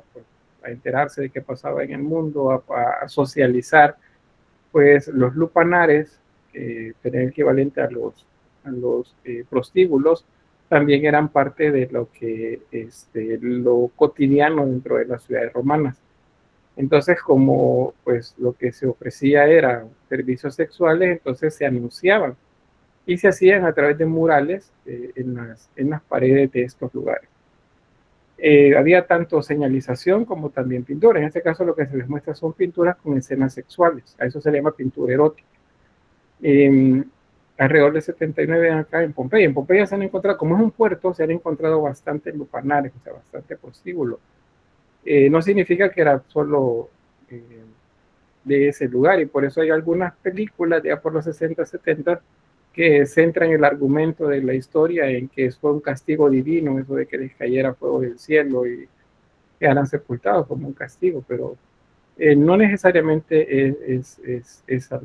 [SPEAKER 1] enterarse de qué pasaba en el mundo, a socializar, pues los lupanares, tenían equivalente a los prostíbulos, también eran parte de lo cotidiano dentro de las ciudades romanas. Entonces, como pues lo que se ofrecía era servicios sexuales, entonces se anunciaban y se hacían a través de murales en las paredes de estos lugares. Había tanto señalización como también pintura. En este caso lo que se les muestra son pinturas con escenas sexuales. A eso se le llama pintura erótica. Alrededor de 79 acá en Pompeya. En Pompeya se han encontrado, como es un puerto, se han encontrado bastantes lupanares, o sea, bastante prostíbulos. No significa que era solo de ese lugar, y por eso hay algunas películas ya por los 60, 70 que centran el argumento de la historia en que fue un castigo divino, eso de que les cayera fuego del cielo y quedaran sepultados como un castigo, pero no necesariamente es esa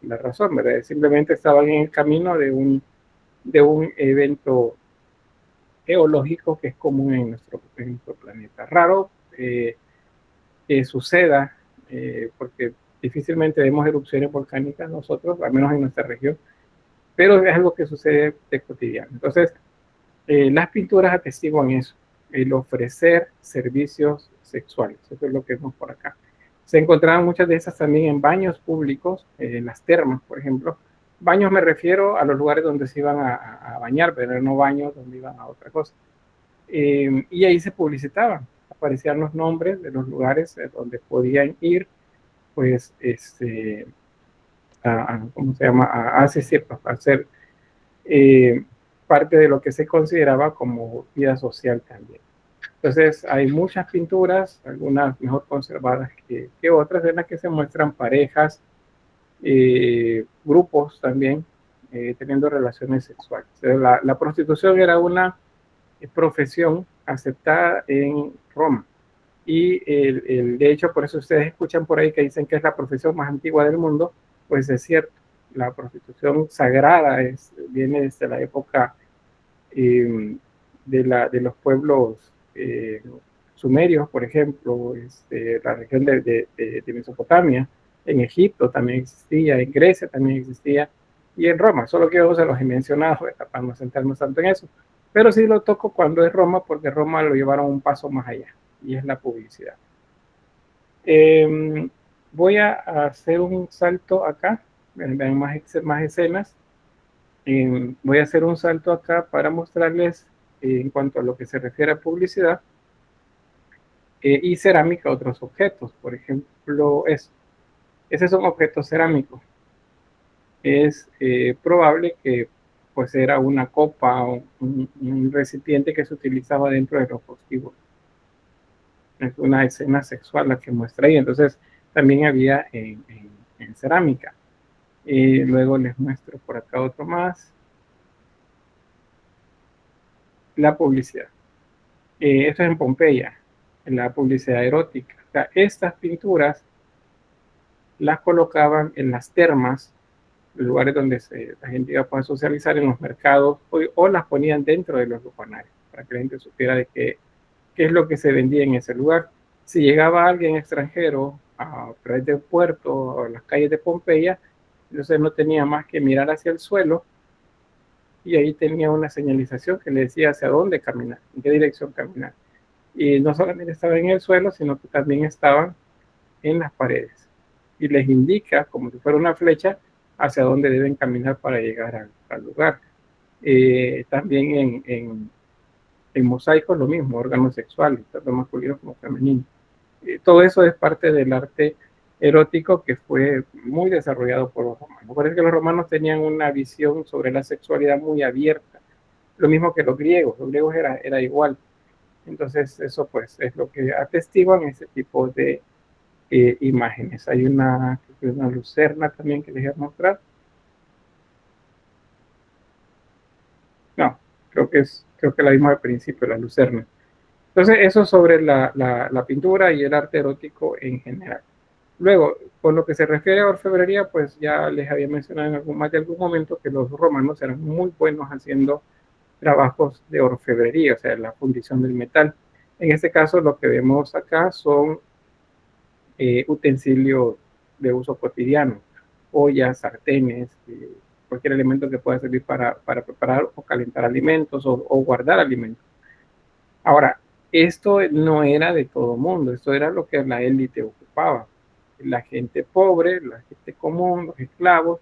[SPEAKER 1] la razón, ¿verdad? Simplemente estaban en el camino de un evento geológico que es común en nuestro planeta. Raro que suceda, porque difícilmente vemos erupciones volcánicas nosotros, al menos en nuestra región, pero es algo que sucede de cotidiano. Entonces, las pinturas atestiguan eso, el ofrecer servicios sexuales. Eso es lo que vemos por acá. Se encontraban muchas de esas también en baños públicos, en las termas, por ejemplo. Baños me refiero a los lugares donde se iban a bañar, pero no baños donde iban a otra cosa. Y ahí se publicitaban, aparecían los nombres de los lugares donde podían ir, pues, ¿cómo se llama? A hacer parte de lo que se consideraba como vida social también. Entonces hay muchas pinturas, algunas mejor conservadas que otras, en las que se muestran parejas, grupos también, teniendo relaciones sexuales. La prostitución era una profesión aceptada en Roma. Y de hecho, por eso ustedes escuchan por ahí que dicen que es la profesión más antigua del mundo, pues es cierto. La prostitución sagrada viene desde la época de los pueblos sumerios, por ejemplo, la región de Mesopotamia. En Egipto también existía, en Grecia también existía, y en Roma. Solo que yo se los he mencionado para no centrarnos tanto en eso. Pero sí lo toco cuando es Roma, porque Roma lo llevaron un paso más allá, y es la publicidad. Voy a hacer un salto acá, vean más escenas. Voy a hacer un salto acá para mostrarles en cuanto a lo que se refiere a publicidad y cerámica, otros objetos. Por ejemplo, ese es un objeto cerámico. Es probable que pues era una copa o un recipiente que se utilizaba dentro de los prostíbulos. Es una escena sexual la que muestra ahí. Entonces también había en cerámica. Luego les muestro por acá otro más. La publicidad. Esto es en Pompeya, en la publicidad erótica. O sea, estas pinturas las colocaban en las termas, lugares donde la gente iba a poder socializar, en los mercados, o las ponían dentro de los lupanarios, para que la gente supiera de qué es lo que se vendía en ese lugar. Si llegaba alguien extranjero a través del puerto o las calles de Pompeya, entonces no tenía más que mirar hacia el suelo, y ahí tenía una señalización que le decía hacia dónde caminar, en qué dirección caminar. Y no solamente estaba en el suelo, sino que también estaban en las paredes. y les indica, como si fuera una flecha, hacia dónde deben caminar para llegar al lugar. También en mosaicos lo mismo, órganos sexuales, tanto masculinos como femeninos. Todo eso es parte del arte erótico que fue muy desarrollado por los romanos. Por eso que los romanos tenían una visión sobre la sexualidad muy abierta, lo mismo que los griegos era igual. Entonces eso pues es lo que atestiguan ese tipo de imágenes. Hay una lucerna también que les voy a mostrar. No, creo que la vimos al principio, la lucerna. Entonces eso sobre la pintura y el arte erótico en general. Luego, por lo que se refiere a orfebrería, pues ya les había mencionado en más de algún momento que los romanos eran muy buenos haciendo trabajos de orfebrería, o sea, la fundición del metal. En este caso, lo que vemos acá son utensilios de uso cotidiano, ollas, sartenes, cualquier elemento que pueda servir para preparar o calentar alimentos o guardar alimentos. Ahora, esto no era de todo mundo, esto era lo que la élite ocupaba. La gente pobre, la gente común, los esclavos,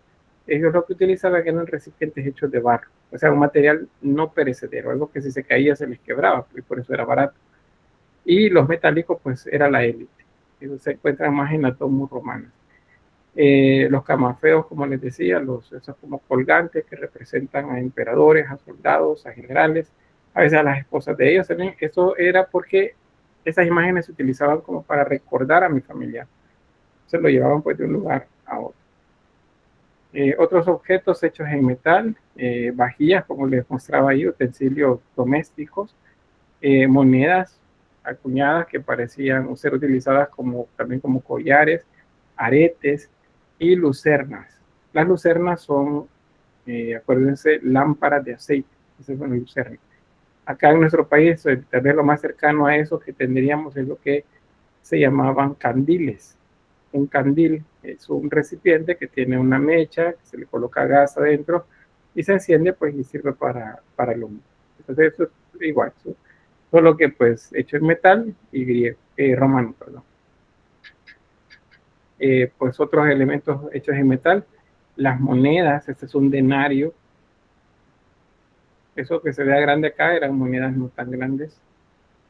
[SPEAKER 1] ellos lo que utilizaban eran recipientes hechos de barro, o sea, un material no perecedero, algo que si se caía se les quebraba, y por eso era barato. Y los metálicos, pues, era la élite. Eso se encuentran más en la tomos romanas. Los camafeos, como les decía, esos como colgantes que representan a emperadores, a soldados, a generales, a veces a las esposas de ellos también. Eso era porque esas imágenes se utilizaban como para recordar a mi familiar. Se lo llevaban pues de un lugar a otro. Otros objetos hechos en metal, vajillas, como les mostraba ahí, utensilios domésticos, monedas acuñadas que parecían ser utilizadas también como collares, aretes y lucernas. Las lucernas son, acuérdense, lámparas de aceite. Esa es una lucerna. Acá en nuestro país, tal vez lo más cercano a eso que tendríamos es lo que se llamaban candiles. Un candil es un recipiente que tiene una mecha, que se le coloca gas adentro y se enciende pues y sirve para el humo. Entonces eso es igual, solo que pues hecho en metal y griego, romano, perdón. Pues otros elementos hechos en metal, las monedas, este es un denario. Eso que se vea grande acá eran monedas no tan grandes.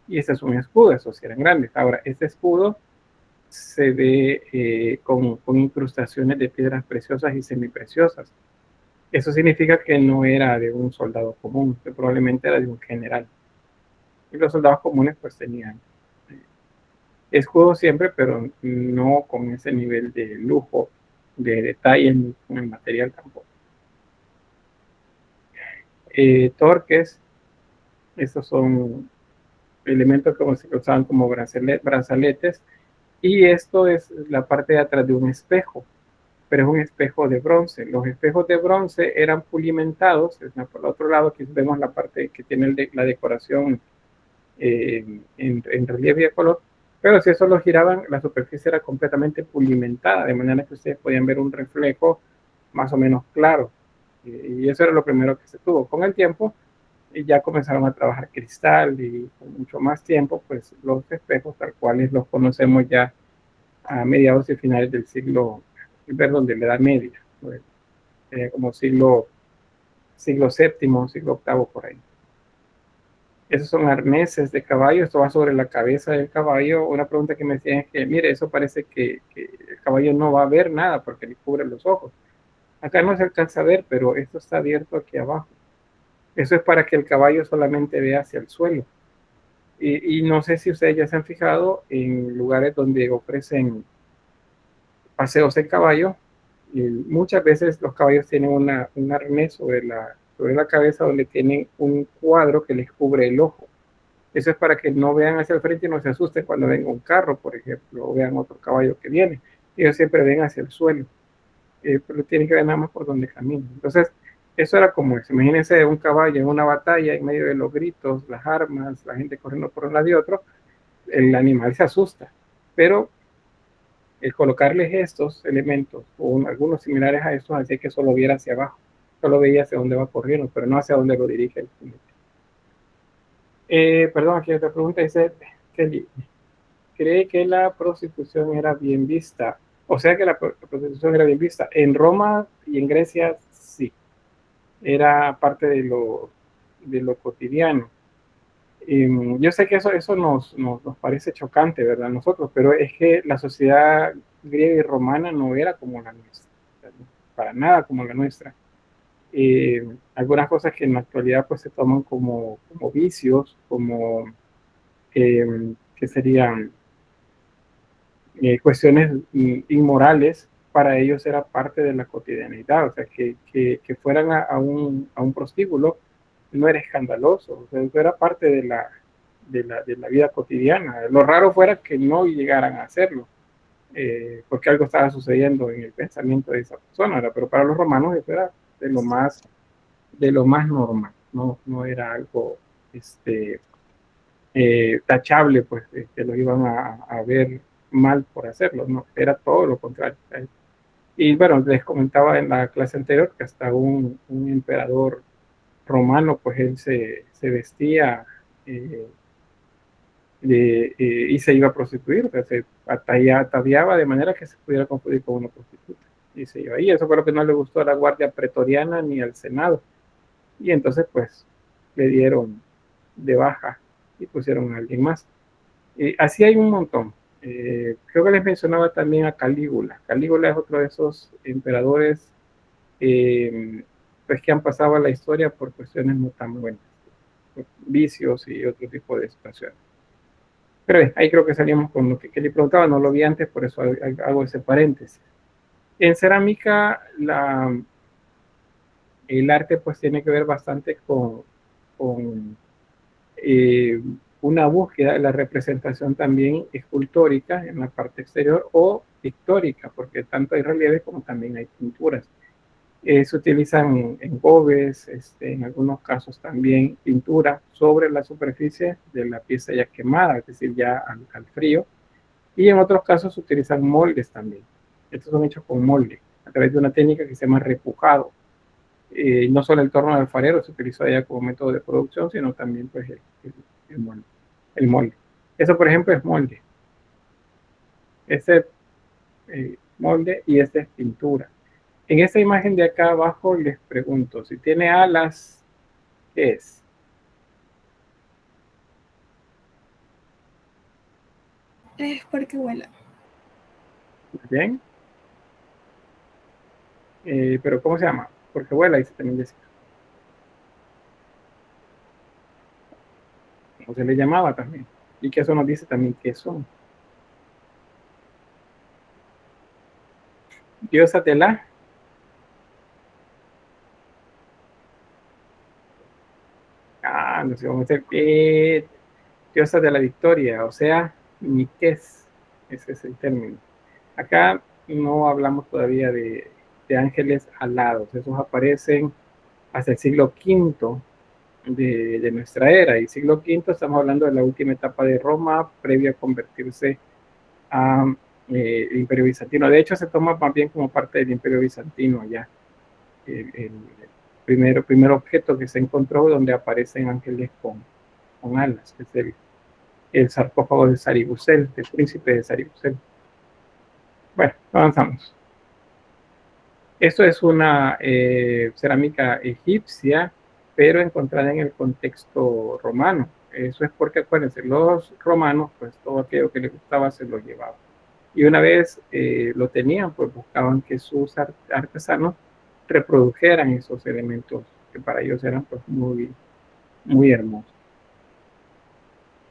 [SPEAKER 1] Y este es un escudo, esos sí eran grandes. Ahora, este escudo se ve con incrustaciones de piedras preciosas y semipreciosas. Eso significa que no era de un soldado común, que probablemente era de un general. Y los soldados comunes pues tenían escudos siempre, pero no con ese nivel de lujo, de detalle ni con el material tampoco. Torques, estos son elementos que se usaban como brazaletes, y esto es la parte de atrás de un espejo, pero es un espejo de bronce. Los espejos de bronce eran pulimentados. Por el otro lado, aquí vemos la parte que tiene la decoración en relieve y de color, pero si eso lo giraban, la superficie era completamente pulimentada, de manera que ustedes podían ver un reflejo más o menos claro, y eso era lo primero que se tuvo. Con el tiempo ya comenzaron a trabajar cristal, y con mucho más tiempo pues los espejos tal cuales los conocemos ya a mediados y finales del siglo, perdón, de la Edad Media, pues, como siglo VII, siglo VIII por ahí. Esos son arneses de caballo, esto va sobre la cabeza del caballo. Una pregunta que me decían es que, mire, eso parece que el caballo no va a ver nada porque le cubre los ojos. Acá no se alcanza a ver, pero esto está abierto aquí abajo. Eso es para que el caballo solamente vea hacia el suelo. Y no sé si ustedes ya se han fijado en lugares donde ofrecen paseos en caballo, y muchas veces los caballos tienen un arnés sobre la cabeza donde tienen un cuadro que les cubre el ojo. Eso es para que no vean hacia el frente y no se asusten cuando venga un carro, por ejemplo, o vean otro caballo que viene. Ellos siempre ven hacia el suelo, pero tienen que ver nada más por donde caminan. Entonces, eso era como eso. Imagínense un caballo en una batalla, en medio de los gritos, las armas, la gente corriendo por un lado y otro, el animal se asusta. Pero el colocarles estos elementos o algunos similares a estos hacía que solo viera hacia abajo, solo veía hacia dónde va corriendo, pero no hacia dónde lo dirige el jinete. Perdón, aquí otra pregunta dice, ¿cree que la prostitución era bien vista O sea que la prostitución era bien vista. En Roma y en Grecia sí, era parte de lo cotidiano. Yo sé que eso nos parece chocante, ¿verdad? Nosotros, pero es que la sociedad griega y romana no era como la nuestra, para nada como la nuestra. Algunas cosas que en la actualidad pues se toman como vicios, como que serían cuestiones inmorales, para ellos era parte de la cotidianidad, o sea, que fueran a un prostíbulo no era escandaloso, o sea, eso era parte de la vida cotidiana. Lo raro fuera que no llegaran a hacerlo, porque algo estaba sucediendo en el pensamiento de esa persona, ¿verdad? Pero para los romanos eso era de lo más normal, no era algo tachable, pues que lo iban a ver mal por hacerlo, no, era todo lo contrario. Y bueno, les comentaba en la clase anterior que hasta un emperador romano, pues él se vestía y se iba a prostituir, o sea, se ataviaba de manera que se pudiera confundir con una prostituta. Y se iba ahí, eso fue lo que no le gustó a la guardia pretoriana ni al Senado. Y entonces, pues, le dieron de baja y pusieron a alguien más. Así hay un montón. Creo que les mencionaba también a Calígula. Calígula es otro de esos emperadores pues que han pasado a la historia por cuestiones no tan buenas, por vicios y otro tipo de situaciones. Pero ahí creo que salíamos con lo que le preguntaba, no lo vi antes, por eso hago ese paréntesis. En cerámica, el arte pues tiene que ver bastante con eh, una búsqueda de la representación también escultórica en la parte exterior o pictórica, porque tanto hay relieves como también hay pinturas. Se utilizan engobes, en algunos casos también pintura sobre la superficie de la pieza ya quemada, es decir, ya al frío, y en otros casos se utilizan moldes también. Estos son hechos con molde, a través de una técnica que se llama repujado. No solo el torno de alfarero se utilizó allá como método de producción, sino también pues, el molde, el molde. Eso, por ejemplo, es molde. Este molde y este es pintura. En esta imagen de acá abajo les pregunto, si tiene alas, ¿qué es?
[SPEAKER 2] Es porque vuela.
[SPEAKER 1] ¿Bien? Pero ¿cómo se llama? Porque vuela, dice también Jessica. ¿Cómo se le llamaba también? Y que eso nos dice también qué son. Diosa de la... no sé, vamos a hacer diosa de la victoria, o sea, Niques, ese es el término. Acá no hablamos todavía de ángeles alados, esos aparecen hasta el siglo V de nuestra era, y siglo V estamos hablando de la última etapa de Roma, previo a convertirse al Imperio Bizantino. De hecho, se toma más bien como parte del Imperio Bizantino ya. El primer objeto que se encontró donde aparecen ángeles con alas, que es el sarcófago de Sarigusel, del príncipe de Sarigusel. Bueno, avanzamos. Esto es una cerámica egipcia, pero encontrada en el contexto romano. Eso es porque, acuérdense, los romanos, pues todo aquello que les gustaba se lo llevaban. Y una vez lo tenían, pues buscaban que sus artesanos reprodujeran esos elementos que para ellos eran pues muy, muy hermosos.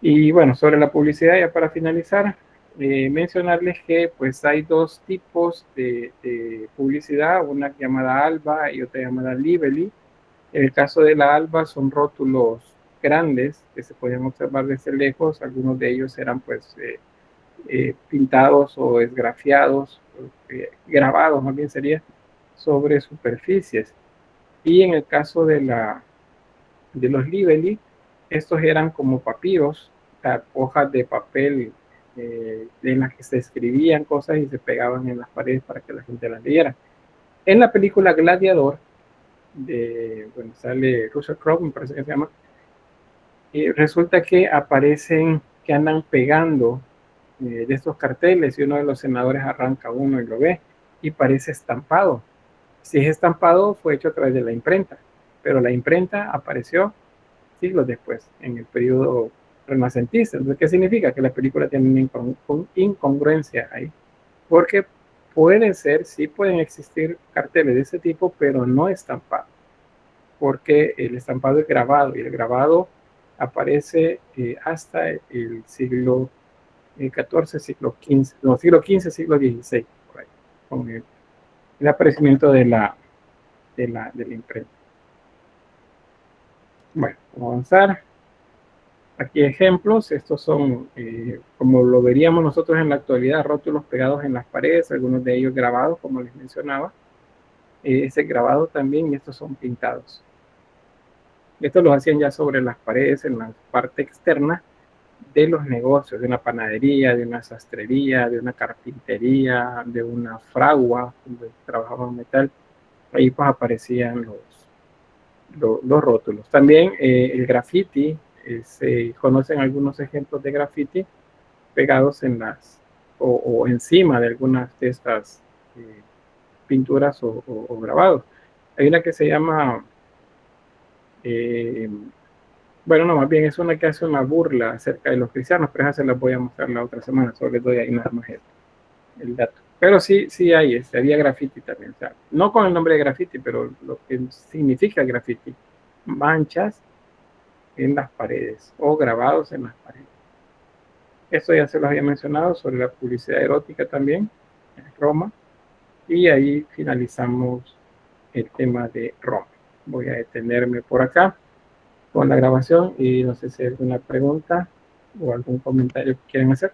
[SPEAKER 1] Y bueno, sobre la publicidad, ya para finalizar, mencionarles que pues hay dos tipos de publicidad, una llamada Alba y otra llamada Libeli. En el caso de la Alba son rótulos grandes que se pueden observar desde lejos, algunos de ellos eran pues pintados o esgrafiados, grabados más bien sería, sobre superficies. Y en el caso de los Libeli, estos eran como papiros, hojas de papel en las que se escribían cosas y se pegaban en las paredes para que la gente las leyera. En la película Gladiador, bueno, sale Russell Crowe, me parece que se llama, resulta que aparecen, que andan pegando de estos carteles y uno de los senadores arranca uno y lo ve y parece estampado. Si es estampado, fue hecho a través de la imprenta, pero la imprenta apareció siglos después, en el periodo renacentista. Entonces, ¿qué significa? Que la película tiene una incongruencia ahí, porque puede ser, sí pueden existir carteles de ese tipo, pero no estampados, porque el estampado es grabado y el grabado aparece hasta el siglo XIV, siglo XV, no, siglo XV, siglo XVI, por ahí, con el aparecimiento de la imprenta. Bueno, vamos a avanzar. Aquí ejemplos, estos son, como lo veríamos nosotros en la actualidad, rótulos pegados en las paredes, algunos de ellos grabados, como les mencionaba. Ese grabado también, y estos son pintados. Estos los hacían ya sobre las paredes, en la parte externa de los negocios, de una panadería, de una sastrería, de una carpintería, de una fragua, donde trabajaban metal. Ahí pues aparecían los rótulos. También el graffiti, se conocen algunos ejemplos de graffiti pegados en las o encima de algunas de estas pinturas o grabados. Hay una que se llama, bueno, no, más bien es una que hace una burla acerca de los cristianos, pero esa se las voy a mostrar la otra semana, solo les doy ahí nada más el dato. Pero sí hay, había graffiti también, o sea, no con el nombre de graffiti, pero lo que significa graffiti, manchas en las paredes o grabados en las paredes. Esto ya se los había mencionado sobre la publicidad erótica también en Roma, y ahí finalizamos el tema de Roma. Voy a detenerme por acá con la grabación y no sé si hay alguna pregunta o algún comentario que quieran hacer.